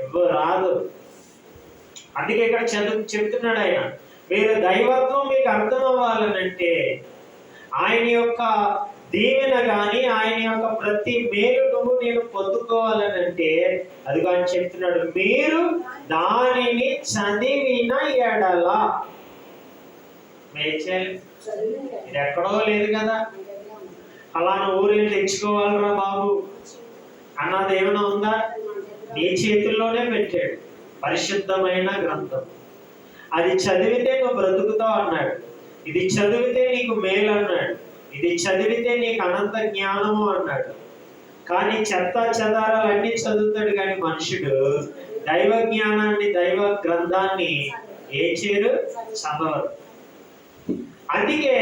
ఎవరు రాదు. అందుకే ఇక్కడ చెప్తున్నాడు ఆయన, మీరు దైవత్వం మీకు అర్థం అవ్వాలనంటే, ఆయన యొక్క దీవెన కానీ ఆయన యొక్క ప్రతి మేలు నేను పొందుకోవాలనంటే అది కానీ చెప్తున్నాడు, మీరు దానిని చదివిన ఎడల. ఇది ఎక్కడో లేదు కదా, అలానే ఊరిని తెచ్చుకోవాలరా బాబు అన్నది ఏమైనా ఉందా? నీ చేతుల్లోనే పెట్టాడు పరిశుద్ధమైన గ్రంథం. అది చదివితే నువ్వు బ్రతుకుతావు అన్నాడు, ఇది చదివితే నీకు మేలు అన్నాడు, ఇది చదివితే నీకు అనంత జ్ఞానము అన్నాడు. కానీ చెత్త చెదారాలన్నీ చదువుతాడు, కానీ మనుషుడు దైవ జ్ఞానాన్ని, దైవ గ్రంథాన్ని ఏం చేయరు? చదవరు. అందుకే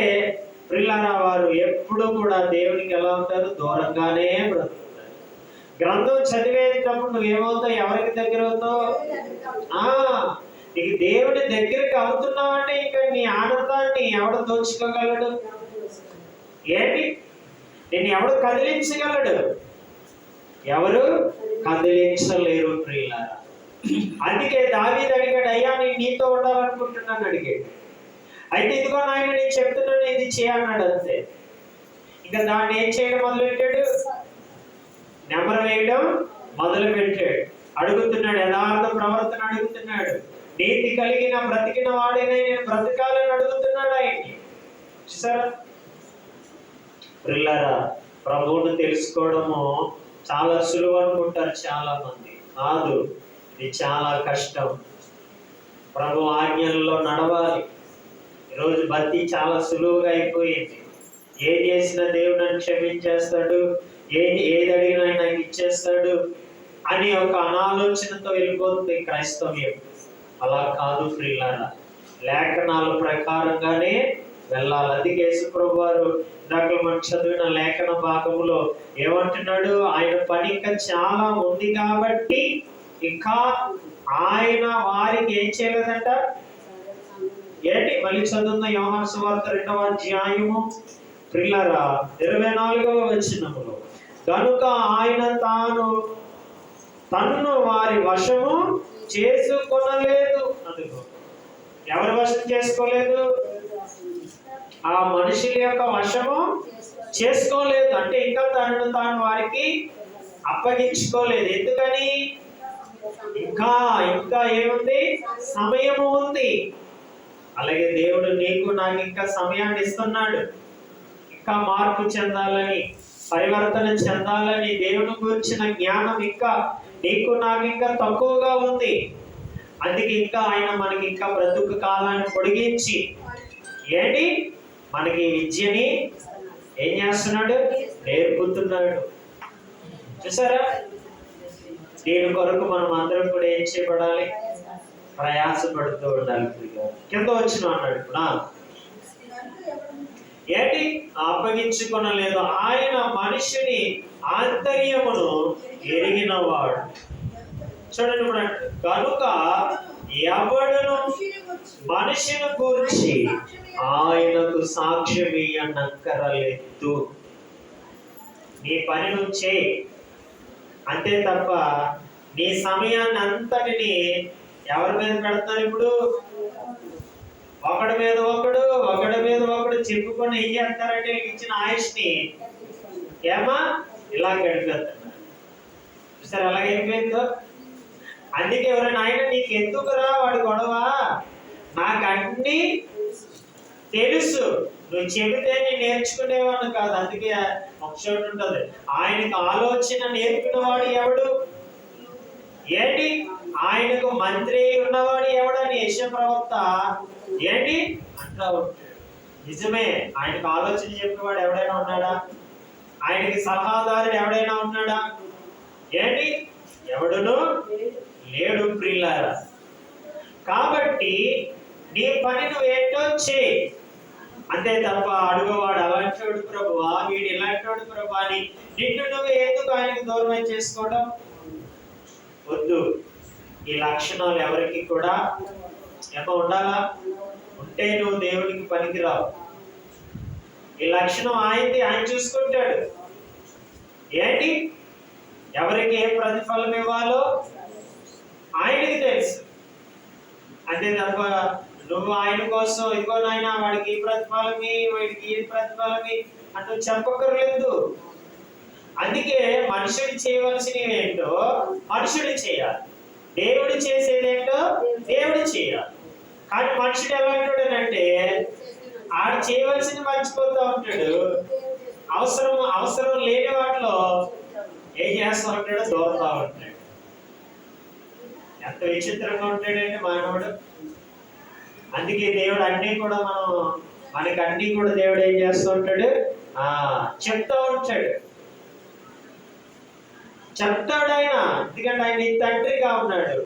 ప్రియులారా, వారు ఎప్పుడు కూడా దేవునికి ఎలా ఉంటారు? దూరంగానే బ్రతుకుతారు. గ్రంథం చదివేటప్పుడు నువ్వేమవుతావు? ఎవరికి దగ్గర అవుతావు? నీకు దేవుడి దగ్గరికి అవుతున్నావంటే ఇంకా నీ ఆనందాన్ని ఎవడు దోచుకోగలడు? ఏంటి నేను ఎవడు కదిలించగలడు? ఎవరు కదిలించలేరు ప్రియులారా. అందుకే దావీదు అడిగాడు, అయ్యా నేను నీతో ఉండాలనుకుంటున్నాను అడిగాడు. అయితే ఇదిగో నాయన నేను చెప్తున్నాను ఇది చేయన్నాడు. అంతే. ఇంకా దాన్ని ఏం చేయడం మొదలుపెట్టాడు? నెమరు వేయడం మొదలు పెట్టాడు. అడుగుతున్నాడు, యథార్థ ప్రవర్తన అడుగుతున్నాడు, నీతి కలిగిన బ్రతికిన వాడినే నేను బ్రతకాలని అడుగుతున్నాడు ఆయన్ని. చూసారా ప్రియులారా, ప్రభువును తెలుసుకోవడము చాలా సులువు అనుకుంటారు చాలా మంది. కాదు, ఇది చాలా కష్టం. ప్రభు ఆజ్ఞల్లో నడవాలి. ఈరోజు భక్తి చాలా సులువుగా అయిపోయింది. ఏం చేసినా దేవుడు నన్ను క్షమించేస్తాడు, ఏది అడిగినా ఆయన నాకు ఇచ్చేస్తాడు అని ఒక అనాలోచనతో వెళ్ళిపోతుంది క్రైస్తవ్యం. అలా కాదు ప్రియులారా, లేఖనాల ప్రకారంగానే వెళ్ళాలి. అందుకే యేసుప్రభు వారు ఇందాక మనం చదివిన లేఖన భాగంలో ఏమంటున్నాడు? ఆయన పని ఇంకా చాలా ఉంది కాబట్టి ఇంకా ఆయన వారికి ఏం చేయలేదంట. ఏంటి? మళ్ళీ చదువున్న యోహాను సువార్త 2వ అధ్యాయము ప్రియులారా 24వ వచనములో, కనుక ఆయన తన్ను వారి వశము చేసుకొనలేదు. అందుకు ఎవరి వశం చేసుకోలేదు? ఆ మనుషుల యొక్క వశము చేసుకోలేదు. అంటే ఇంకా తనను తాను వారికి అప్పగించుకోలేదు. ఎందుకని? ఇంకా ఏముంది? సమయము ఉంది. అలాగే దేవుడు నీకు నాకు ఇంకా సమయాన్ని ఇస్తున్నాడు. ఇంకా మార్పు చెందాలని, పరివర్తన చెందాలని దేవుని గురించిన జ్ఞానం ఇంకా నీకు నాకు ఇంకా తక్కువగా ఉంది. అందుకే ఇంకా ఆయన మనకి ఇంకా బ్రతుకు కాలాన్ని పొడిగించి ఏంటి మనకి విద్యని ఏం చేస్తున్నాడు? నేర్పుతున్నాడు. చూసారా? దీని కొరకు మనం అందరం కూడా ఏం చేయబడాలి? ప్రయాసపడుతూ ఉండాలి. కింద వచ్చిన అన్నాడు ఇప్పుడు ఏంటి? అప్పగించుకొనలేదు. ఆయన మనిషిని ఆంతర్యమును ఎరిగినవాడు. చూడండి ఇప్పుడు, కనుక ఎవడును మనిషిని గురించి ఆయనకు సాక్ష్యం ఇయ్యనక్కరలేదు. నీ పని నువ్వు చేయి అంతే తప్ప నీ సమయాన్ని అంతటిని ఎవరి మీద పెడతారు? ఇప్పుడు ఒకడి మీద ఒకడు చెప్పుకొని ఏం చేస్తారంటే ఇచ్చిన ఆయుష్ని ఏమా ఇలా గడిపేస్తున్నారు. సరే అలాగైపోయిందో. అందుకే ఎవరైనా ఆయన నీకు ఎందుకురా వాడి గొడవ, నాకు అన్నీ తెలుసు, నువ్వు చెబితే నేను నేర్చుకునేవాడు కాదు. అందుకే ఒక చోటు ఉంటుంది, ఆయనకు ఆలోచన నేర్పినవాడు ఎవడు? ఏంటి? ఆయనకు మంత్రి ఉన్నవాడు ఎవడని యెషయా ప్రవక్త ఏంటి అంటా ఉంటాడు. నిజమే, ఆయనకు ఆలోచన చెప్పినవాడు ఎవడైనా ఉన్నాడా? ఆయనకి సలహాదారుడు ఎవడైనా ఉన్నాడా? ఏంటి? ఎవడును లేడు ప్రియులారా. కాబట్టి నీ పని నువ్వేంటో చేయి అంతే తప్ప అడుగువాడు అలాంటి ప్రభువా, వీడు ఇలాంటి ప్రభు అని నిన్ను నువ్వు ఎందుకు ఆయనకు దూరం చేసుకోవడం? వద్దు. ఈ లక్షణాలు ఎవరికి కూడా ఉండాలా? ఉంటే నువ్వు దేవుడికి పనికిరావు. ఈ లక్షణం ఆయనది, ఆయన చూసుకుంటాడు. ఏంటి? ఎవరికి ఏ ప్రతిఫలం ఇవ్వాలో ఆయనకి తెలుసు. అంతే తప్ప నువ్వు ఆయన కోసం ఇదిగో నాయన వాడికి ఈ ప్రతిఫలమి, వాడికి ఈ ప్రతిఫలమి అంటూ చెప్పకర్లేదు. అందుకే మనుషుడు చేయవలసినవి ఏంటో మనుషుడు చేయాలి, దేవుడు చేసేదేంటో దేవుడు చేయాలి. కానీ మనుషుడు ఎలా ఉంటాడనంటే ఆడు చేయవలసింది మర్చిపోతూ ఉంటాడు. అవసరం లేని వాటిలో ఏం చేస్తూ ఉంటాడో దూరుతూ ఉంటాడు. ఎంత విచిత్రంగా ఉంటాడండి మానవుడు. అందుకే దేవుడు అన్నీ కూడా మనకి అన్నీ కూడా దేవుడు ఏం చేస్తూ ఉంటాడు? చెప్తూ ఉంటాడు. చెప్తాడు ఆయన. ఎందుకంటే ఆయన నీ తండ్రిగా ఉన్నాడు,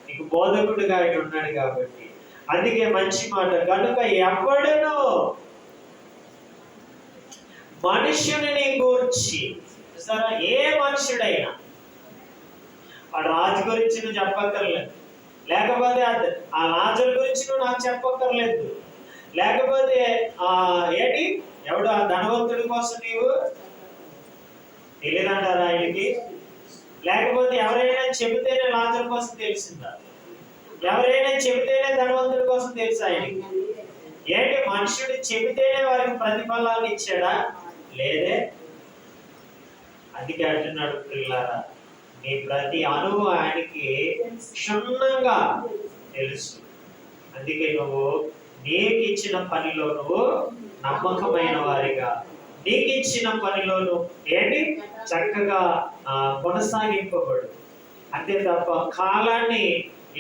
నీకు బోధకుడిగా ఆయన ఉన్నాడు కాబట్టి. అందుకే మంచి మాట, కనుక ఎవడును మనుష్యుని గూర్చి, సరే ఏ మనుషుడైనా, వాడు రాజు గురించి నువ్వు చెప్పక్కర్లేదు, లేకపోతే ఆ లాజరు గురించి నువ్వు నాకు చెప్పక్కర్లేదు, లేకపోతే ఏంటి ఎవడు ఆ ధనవంతుడి కోసం నీవు తెలియదంటారా ఆయనకి? లేకపోతే ఎవరైనా చెబితేనే లాజరు కోసం తెలిసిందా? ఎవరైనా చెబితేనే ధనవంతుడి కోసం తెలుసా ఆయనకి? ఏంటి మనుషుడు చెబితేనే వారికి ప్రతిఫలాన్ని ఇచ్చాడా? లేదే. అందుకే అంటున్నాడు ప్రియులారా, నీ ప్రతి అణువు ఆయనకి క్షుణ్ణంగా తెలుసు. అందుకే నువ్వు నీకు ఇచ్చిన పనిలో నువ్వు నమ్మకమైన వారిగా, నీకు ఇచ్చిన పనిలో నువ్వు ఏంటి చక్కగా కొనసాగింపబడు. అంతే తప్ప కాలాన్ని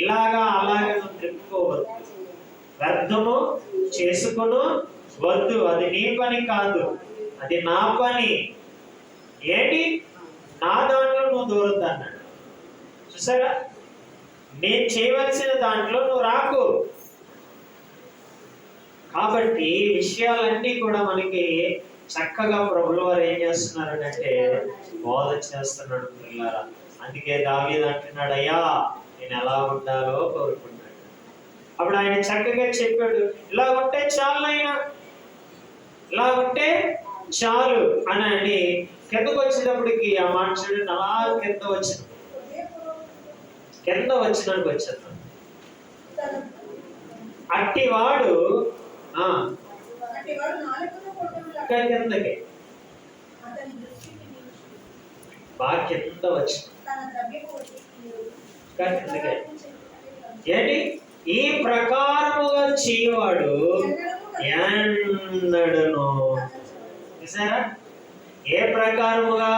ఇలాగా అలాగే నువ్వు తిప్పుకోవద్దు. వ్యర్థము చేసుకును వద్దు. అది నీ పని కాదు, అది నా పని. ఏంటి? నా దాంట్లో నువ్వు దూరద్దు అన్నాడు. చూసారా? నేను చేయవలసిన దాంట్లో నువ్వు రాకు. కాబట్టి విషయాలన్నీ కూడా మనకి చక్కగా ప్రభుల వారు ఏం చేస్తున్నారు అంటే బోధ చేస్తున్నాడు పిల్లరా. అందుకే దావీదు అంటున్నాడు, అయ్యా నేను ఎలా ఉండాలో కోరుకున్నాడు. అప్పుడు ఆయన చక్కగా చెప్పాడు, ఇలా ఉంటే చాలు అయినా, ఇలా ఉంటే చాలు అని కిందకు వచ్చేటప్పటికి ఆ మనుషుడు అలా కింద వచ్చినానికి వచ్చాను. అట్టివాడు కిందకి బాగా కింద వచ్చిన ఏంటి? ఈ ప్రకారముగా చేయవాడు ఎన్నడను. చూసారా? ఏ ప్రకారముగా?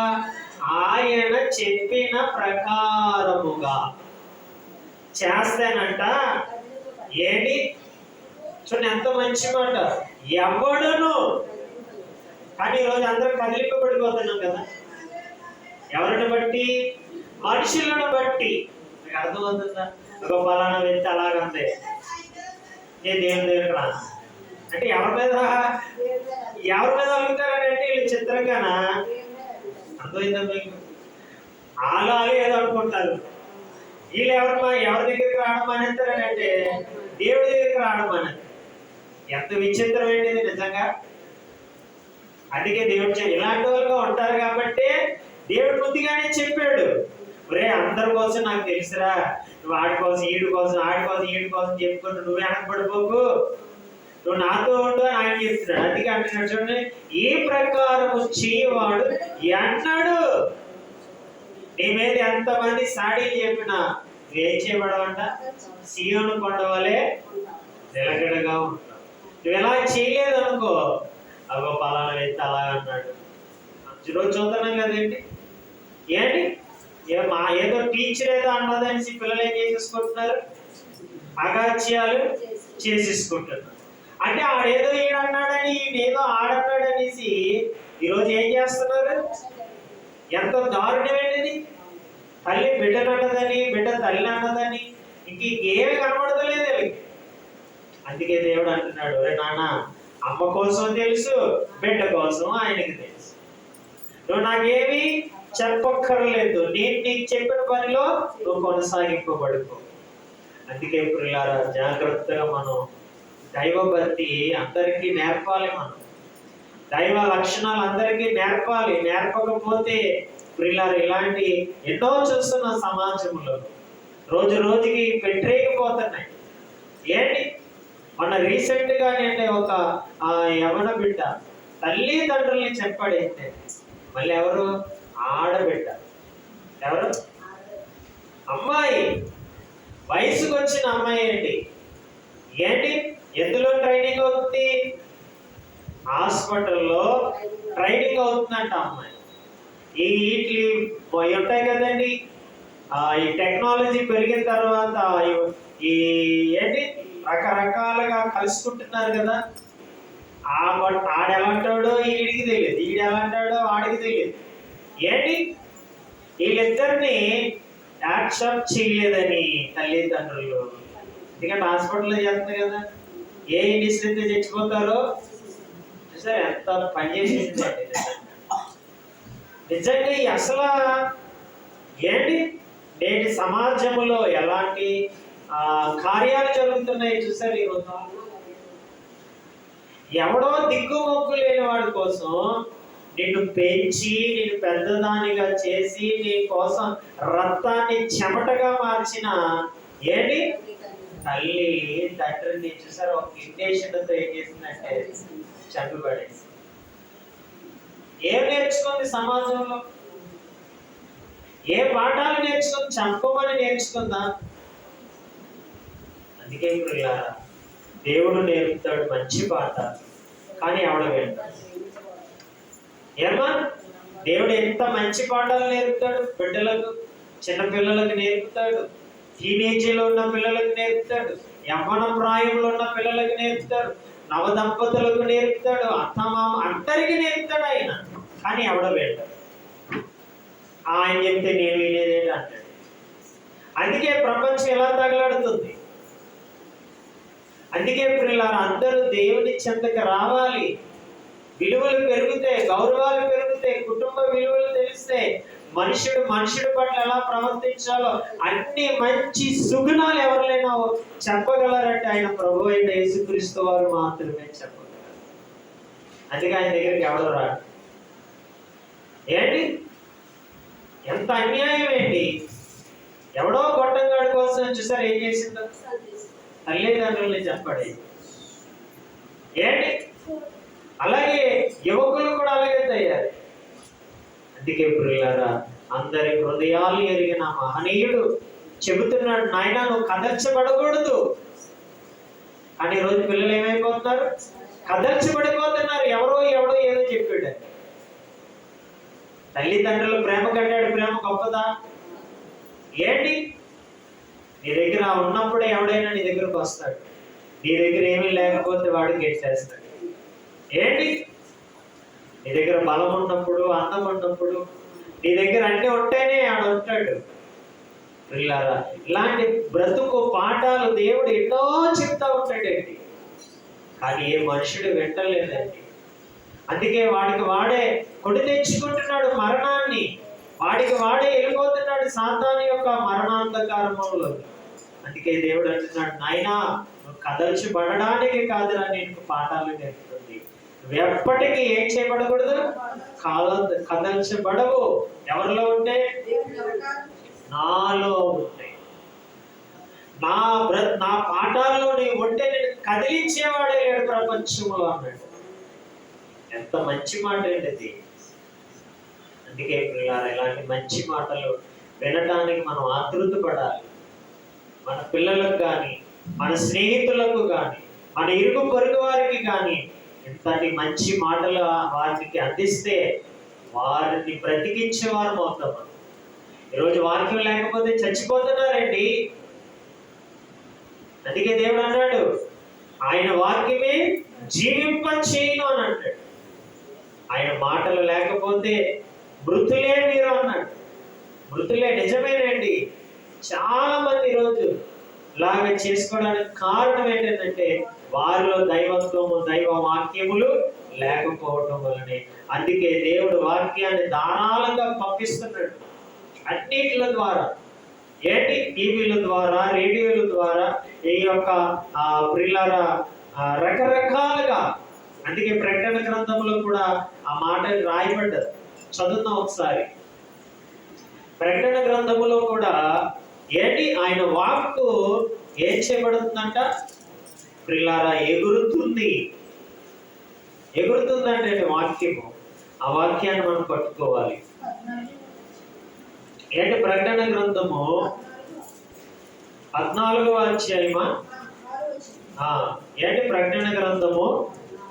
ఆయన చెప్పిన ప్రకారముగా చేస్తానంట. ఏంటి? చూడండి ఎంత మంచి మాట. ఎవడును. కానీ ఈరోజు అందరూ కదిలింపబడిపోతున్నాం కదా. ఎవరిని బట్టి? మనుషులను బట్టి. మీకు అర్థమవుతుందా? ఒక పలానా వ్యక్తి అలాగంతే, నేను దేవుని దగ్గర రాను అంటే ఎవరి మీద అడుగుతారంటే వీళ్ళు చిత్రంగానా? అర్థమైందా మీకు? అలాగే ఏదో అనుకుంటారు. వీళ్ళు ఎవరి దగ్గరికి రావడం మానేస్తారంటే దేవుడి దగ్గరికి రావడం మానేస్తారు. ఎంత విచిత్రం ఏంటిది నిజంగా. అందుకే దేవుడు ఇలాంటి వాళ్ళుగా ఉంటారు కాబట్టి దేవుడు ముందుగానే చెప్పాడు, ఒరే అందరి కోసం నాకు తెలుసురా, నువ్వు ఆడి కోసం ఈడి కోసం ఆడి కోసం ఈడి కోసం చెప్పుకుంటూ నువ్వు వెనకబడిపోకు, నువ్వు నాతో ఉండు అని ఆయన చెప్తున్నాడు. అందుకే అంటున్నాడు చూడండి, ఈ ప్రకారము చేయవాడు అన్నాడు. నీ మీద ఎంతమంది సాడీలు చెప్పినా నువ్వేం చేయబడవంట? సీయోను కొండ వలె నిలకడగా ఉంటావు. నువ్వు ఎలా చేయలేదు అనుకో, అగో పలానా వ్యక్తి అలా అన్నాడు. రోజు చూస్తున్నాం కదేంటి? ఏంటి? ఏదో టీచర్ ఏదో అన్నదనేసి పిల్లలు ఏం చేసేసుకుంటున్నారు? అగాత్యాలు చేసేసుకుంటున్నారు. అంటే ఆడేదో ఈడన్నాడని ఈయనేదో ఆడన్నాడనేసి ఈరోజు ఏం చేస్తున్నారు? ఎంత దారుణం ఏంటిది? తల్లి బిడ్డను అన్నదని, బిడ్డ తల్లి అన్నదని ఇంకేమి కనబడతలేదు. అందుకే దేవుడు అంటున్నాడు, రే నాన్న, అమ్మ కోసం తెలుసు, బిడ్డ కోసం ఆయనకి తెలుసు. నువ్వు నాకేమి చెప్పక్కర్లేదు, నేను నీకు చెప్పిన పనిలో నువ్వు కొనసాగింపబడుకో. అందుకే ప్రియులారా, జాగ్రత్తగా మనం దైవభక్తి అందరికీ నేర్పాలి. మనం దైవ లక్షణాలు అందరికీ నేర్పాలి. నేర్పకపోతే ప్రియులారా ఇలాంటి ఎన్నో చూస్తున్న సమాజంలో రోజు రోజుకి పెట్టేయకపోతున్నాయి. ఏంటి? మన రీసెంట్ గా అంటే ఒక యవన బిడ్డ తల్లిదండ్రుల్ని చెప్పాడు. ఏంటంటే మళ్ళీ ఎవరు? ఆడబిడ్డ. ఎవరు? అమ్మాయి, వయసుకు వచ్చిన అమ్మాయి. ఏంటి ఎందులో ట్రైనింగ్ అవుతుంది? హాస్పిటల్లో ట్రైనింగ్ అవుతుందంట అమ్మాయి. వీటి ఉంటాయి కదండి, ఈ టెక్నాలజీ పెరిగిన తర్వాత ఈ రకరకాలుగా కలుసుకుంటున్నారు కదా. ఆడెలాంటాడో ఈడికి తెలియదు, ఈడు ఎలాంటాడో వాడికి తెలియదు. వీళ్ళిద్దరిని యాక్సెప్ట్ చేయలేదని తల్లిదండ్రులు. ఎందుకంటే హాస్పిటల్లో చేస్తుంది కదా, ఏ ఇండిస్ట్రీ అయితే చచ్చిపోతారో సరే ఎంత పనిచేసేసిందండి నిజంగా. అసలు నేటి సమాజంలో ఎలాంటి కార్యాలు జరుగుతున్నాయి చూసారు. ఈరోజు ఎవడో దిక్కుమొక్కు లేని వాడి కోసం నిన్ను పెంచి నిన్ను పెద్దదానిగా చేసి నీ కోసం రక్తాన్ని చెమటగా మార్చిన తల్లి తండ్రిని చూసారు. ఒక ఇంటేషన్తో ఏం చేసిందంటే చంపబడేసి. ఏం నేర్చుకుంది సమాజంలో? ఏ పాఠాలు నేర్చుకుంది? చంపమని నేర్చుకుందా? అందుకే దేవుడు నేర్పుతాడు మంచి పాఠ, కానీ ఎవడ వెళ్తాడు? ఏమా దేవుడు ఎంత మంచి పాఠాలు నేర్పుతాడు బిడ్డలకు, చిన్న పిల్లలకు నేర్పుతాడు, టీనేజీలో ఉన్న పిల్లలకు నేర్పుతాడు, యవ్వన ప్రాయంలో ఉన్న పిల్లలకు నేర్పుతాడు, నవదంపతులకు నేర్పుతాడు, అత్తమామ అందరికీ నేర్పుతాడు ఆయన. కానీ ఎవడో వింటాడు. ఆయన చెప్తే నేను వినేదేంటి అంటాడు. అందుకే ప్రపంచం ఎలా తగలాడుతుంది. అందుకే పిల్లలు అందరూ దేవుని చెంతకు రావాలి. విలువలు పెరుగుతాయి, గౌరవాలు పెరుగుతాయి, కుటుంబ విలువలు తెలిస్తాయి, మనుషుడు పట్ల ఎలా ప్రవర్తించాలో అన్ని మంచి సుగుణాలు ఎవరినైనా చెప్పగలరంటే ఆయన ప్రభు అయిన యేసుక్రీస్తు వారు మాత్రమే చెప్పగలరు. అందుకే ఆయన దగ్గరికి ఎవడో రాడు. ఏంటి ఎంత అన్యాయం ఏంటి? ఎవడో గొట్టంగాడి కోసం చూసారు ఏం చేసిందో తల్లిదండ్రుల్ని చెప్పండి. ఏంటి అలాగే యువకులు కూడా అలాగే తయారు. అందుకే ప్రియులారా, అందరి హృదయాలు ఎరిగిన మహనీయుడు చెబుతున్నాడు, నాయన నువ్వు కదర్చబడకూడదు. కానీ ఈరోజు పిల్లలు ఏమైపోతున్నారు? కదర్చబడిపోతున్నారు. ఎవడో ఏదో చెప్పాడు. తల్లిదండ్రులు ప్రేమ కట్టాడు, ప్రేమ గొప్పదా? ఏంటి నీ దగ్గర ఉన్నప్పుడే ఎవడైనా నీ దగ్గరకు వస్తాడు, నీ దగ్గర ఏమీ లేకపోతే వాడికి గెట్టేస్తాడు. ఏంటి నీ దగ్గర బలం ఉన్నప్పుడు, అందం ఉన్నప్పుడు, నీ దగ్గర అన్నీ ఉంటేనే ఆడ ఉంటాడు. పిల్లారా, ఇలాంటి బ్రతుకు పాఠాలు దేవుడు ఎన్నో చెప్తా ఉంటాడండి. కానీ ఏ మనుషుడు వింటలేదండి. అందుకే వాడికి వాడే కొని తెచ్చుకుంటున్నాడు మరణాన్ని, వాడికి వాడే వెళ్ళిపోతున్నాడు సాతాను యొక్క మరణాంధకారంలో. అందుకే దేవుడు అంటున్నాడు, నాయనా నువ్వు కదల్చబడడానికి కాదురా నేను పాఠాలు నేర్పుతుంది. నువ్వు ఎప్పటికీ ఏం చేయబడకూడదు, కదల్చబడవు. ఎవరిలో ఉంటే? నాలో ఉంటాయి. నా పాఠాల్లో నీవు ఉంటే నేను కదిలించేవాడే లేడు ప్రపంచంలో అన్నాడు. ఎంత మంచి మాట ఏంటి. అందుకే పిల్లలు ఇలాంటి మంచి మాటలు వినటానికి మనం ఆతృత పడాలి. మన పిల్లలకు కానీ, మన స్నేహితులకు కానీ, మన ఇరుగు పొరుగు వారికి కానీ ఇంతటి మంచి మాటలు వారికి అందిస్తే వారిని బ్రతికించేవారు అవుతాం. ఈరోజు వాక్యం లేకపోతే చచ్చిపోతున్నారండి. అందుకే దేవుడు అన్నాడు, ఆయన వాక్యమే జీవింపచేయును అని అంటాడు. ఆయన మాటలు లేకపోతే మృతులే మీరు అన్నాడు. మృతులే నిజమేనండి. చాలా మంది ఈరోజు లాగా చేసుకోవడానికి కారణం ఏంటంటే వారిలో దైవత్వము, దైవ వాక్యములు లేకపోవటం వలనే. అందుకే దేవుడు వాక్యాన్ని ధారాళంగా పంపిస్తున్నాడు అన్నిట్ల ద్వారా. ఏంటి? టీవీల ద్వారా, రేడియోల ద్వారా, ఈ యొక్క ప్రిల్లర రకరకాలుగా. అందుకే ప్రకటన గ్రంథంలో కూడా ఆ మాట రాయబడ్డది. చదువుతాం ఒకసారి. ప్రకటన గ్రంథములో కూడా ఏంటి? ఆయన వాక్కు ఏం చేయబడుతుందంట? ప్రిల్లారా ఎగురుతుంది. ఎగురుతుందంటే వాక్యము. ఆ వాక్యాన్ని మనం పట్టుకోవాలి. ఏంటి? ప్రకటన గ్రంథము 14వ అధ్యాయమా? ఏంటి? ప్రకటన గ్రంథము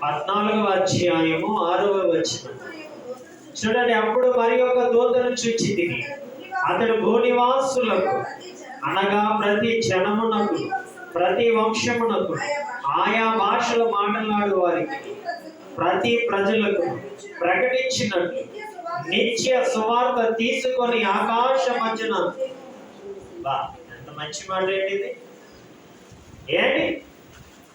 14వ అధ్యాయము 6వ వచనం చూడండి. అప్పుడు మరి ఒక దూతను చూచితిని. అతడు భూనివాసులకు అనగా ప్రతి జనమునకు, ప్రతి వంశమునకు, ఆయా భాషలు మాట్లాడు వారికి, ప్రతి ప్రజలకు ప్రకటించినట్టు నిత్య సువార్త తీసుకొని ఆకాశ మధ్యన. ఎంత మంచి మాట ఏంటిది! ఏంటి?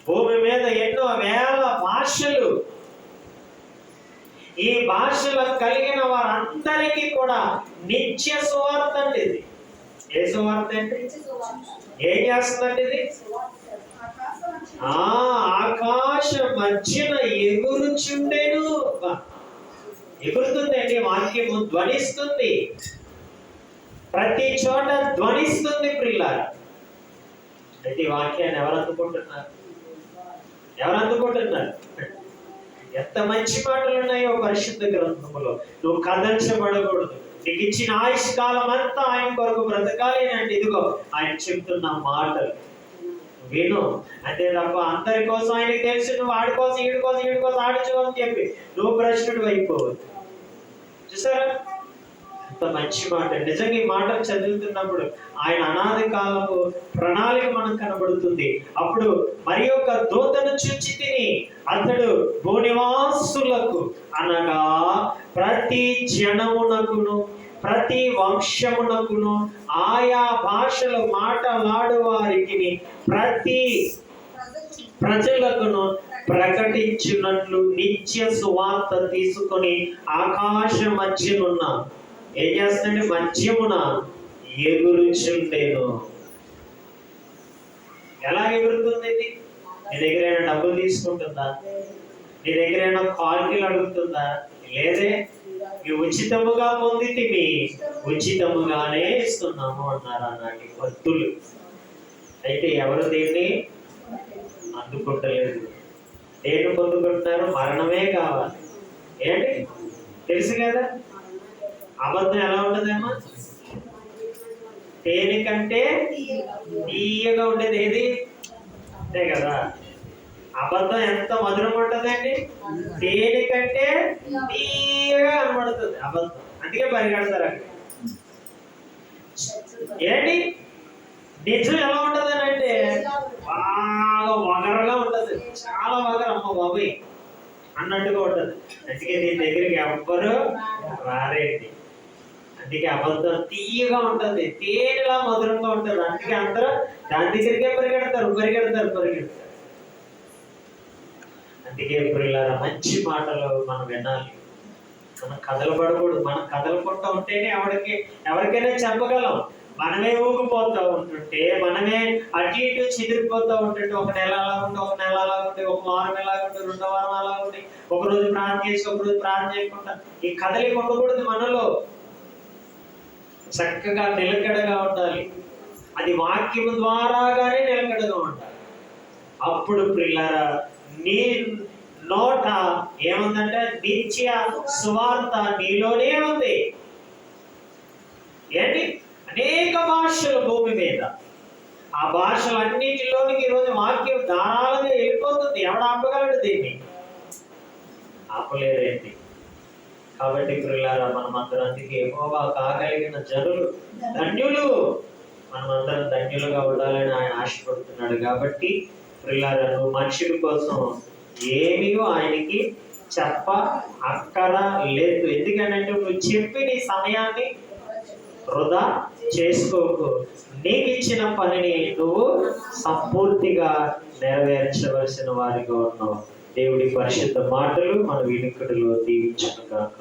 భూమి మీద ఎన్నో వేల భాషలు, ఈ భాషలు కలిగిన వారందరికీ కూడా నిత్య సువార్త అంటే ఇది. ఏ సువార్త అంటే? ఏం చేస్తుందంటే ఇది? ఆకాశ మధ్యన ఎగురుచుండేను. ఎగురుతుందండి. వాక్యము ధ్వనిస్తుంది, ప్రతి చోట ధ్వనిస్తుంది. ప్రిల్లారా, ప్రతి వాక్యాన్ని ఎవరు అందుకుంటున్నారు? ఎంత మంచి మాటలు ఉన్నాయో పరిశుద్ధ గ్రంథములో. నువ్వు కదల్చబడకూడదు. నీకు ఇచ్చిన ఆయుష్ కాలం అంతా ఆయన కొరకు బ్రతకాలి అంటే ఇదిగో ఆయన చెప్తున్న మాటలు విను అంతే తప్ప అందరి కోసం ఆయనకి తెలుసు. నువ్వు ఆడి కోసం, ఈడి కోసం, ఆడిచో అని చెప్పి నువ్వు భ్రష్టుడు అయిపోవద్దు. చూసారా? ఎంత మంచి మాట. నిజంగా ఈ మాటలు చదువుతున్నప్పుడు ఆయన అనాది కాలపు ప్రణాళిక మనకు కనబడుతుంది. అప్పుడు మరి యొక్క దూతను చూచి తిని అతడు భూనివాసులకు అనగా ప్రతి జనమునకును ప్రతి వంశమునకును ఆయా భాషలు మాట్లాడు వారికి ప్రతి ప్రజలకును ప్రకటించినట్లు నిత్య సువార్త తీసుకొని ఆకాశ మధ్యమున్న ఏం చేస్తాడంటే మధ్యమున ఎగురుచుండేను. ఎలా ఎగురుతుంది ఇది? నీ దగ్గర ఏమైనా డబ్బులు తీసుకుంటుందా? నీ దగ్గర ఏమైనా కాల్కీలు అడుగుతుందా? లేదే. మీ ఉచితముగా పొందితివి, ఉచితముగానే ఇస్తున్నాము అన్నారు అన్నటి భక్తులు. అయితే ఎవరు దీన్ని అందుకుంటలేదు. దేన్ని పొందుకుంటున్నారు? మరణమే కావాలి. ఏంటి తెలుసు కదా. అబద్ధం ఎలా ఉంటదమ్మా? తేనెకంటే తీయగా ఉండేది ఏది? అంతే కదా. అబద్ధం ఎంత మధురం ఉంటదండి? తేనెకంటే తీయగా కనబడుతుంది అబద్ధం. అందుకే పరిగెడతారు అక్కడ. ఏంటి నిజం ఎలా ఉంటదని అంటే బాగా వగరగా ఉంటది. చాలా వగర, అమ్మ బాబాయ్ అన్నట్టుగా ఉంటది. అందుకే దీని దగ్గరికి ఎవ్వరు రారేంటి. అందుకే అబద్ధం తీయగా ఉంటది, తేనెలా మధురంగా ఉంటది. అందుకే అందరూ దాని దగ్గరికే పరిగెడతారు. అందుకే ప్రియులారా, మంచి మాటలు మనం వినాలి. మనం కదలబడకూడదు. మనం కదలకుండా ఉంటేనే ఎవరికైనా చెప్పగలం. మనమే ఊగిపోతూ ఉంటుంటే, మనమే అటు ఇటు చెదిరిపోతూ ఉంటుంటే, ఒక నెల అలా ఉంటే, ఒక నెల అలా ఉంటే, ఒక వారం ఎలా ఉంటే, 2వ వారం అలా ఉంటే, ఒక రోజు ప్రార్థన చేసి ఒక రోజు ప్రార్థన చేయకుండా ఈ కదలిక ఉండకూడదు మనలో. చక్కగా నిలకడగా ఉండాలి. అది వాక్యం ద్వారాగానే నిలకడగా ఉండాలి. అప్పుడు ప్రియులారా, నీ నోట ఏముందంటే నిత్య సువార్త నీలోనే ఉంది. ఏంటి? అనేక భాషలు భూమి మీద. ఆ భాషలన్నిటిలోనికి ఈరోజు వాక్యం ధారాళంగా వెళ్ళిపోతుంది. ఎవడు ఆపగలడు దీన్ని? ఆపలేరేంటి. కాబట్టి ప్రియులారా, మనమందరం అందుకే యెహోవా కాగలిగిన జనులు ధన్యులు. మనమందరం ధన్యులుగా ఉండాలని ఆయన ఆశపడుతున్నాడు. కాబట్టి ప్రియులారా, నువ్వు మనుషుల కోసం ఏమీ ఆయనకి చెప్ప అక్కర లేదు. ఎందుకంటే నువ్వు చెప్పి నీ సమయాన్ని వృధా చేసుకోకు. నీకు ఇచ్చిన పనిని నువ్వు సంపూర్తిగా నెరవేర్చవలసిన వారిగా ఉన్నావు. దేవుడి పరిశుద్ధ మాటలు మన వినికిడిలో దీవించును గాక.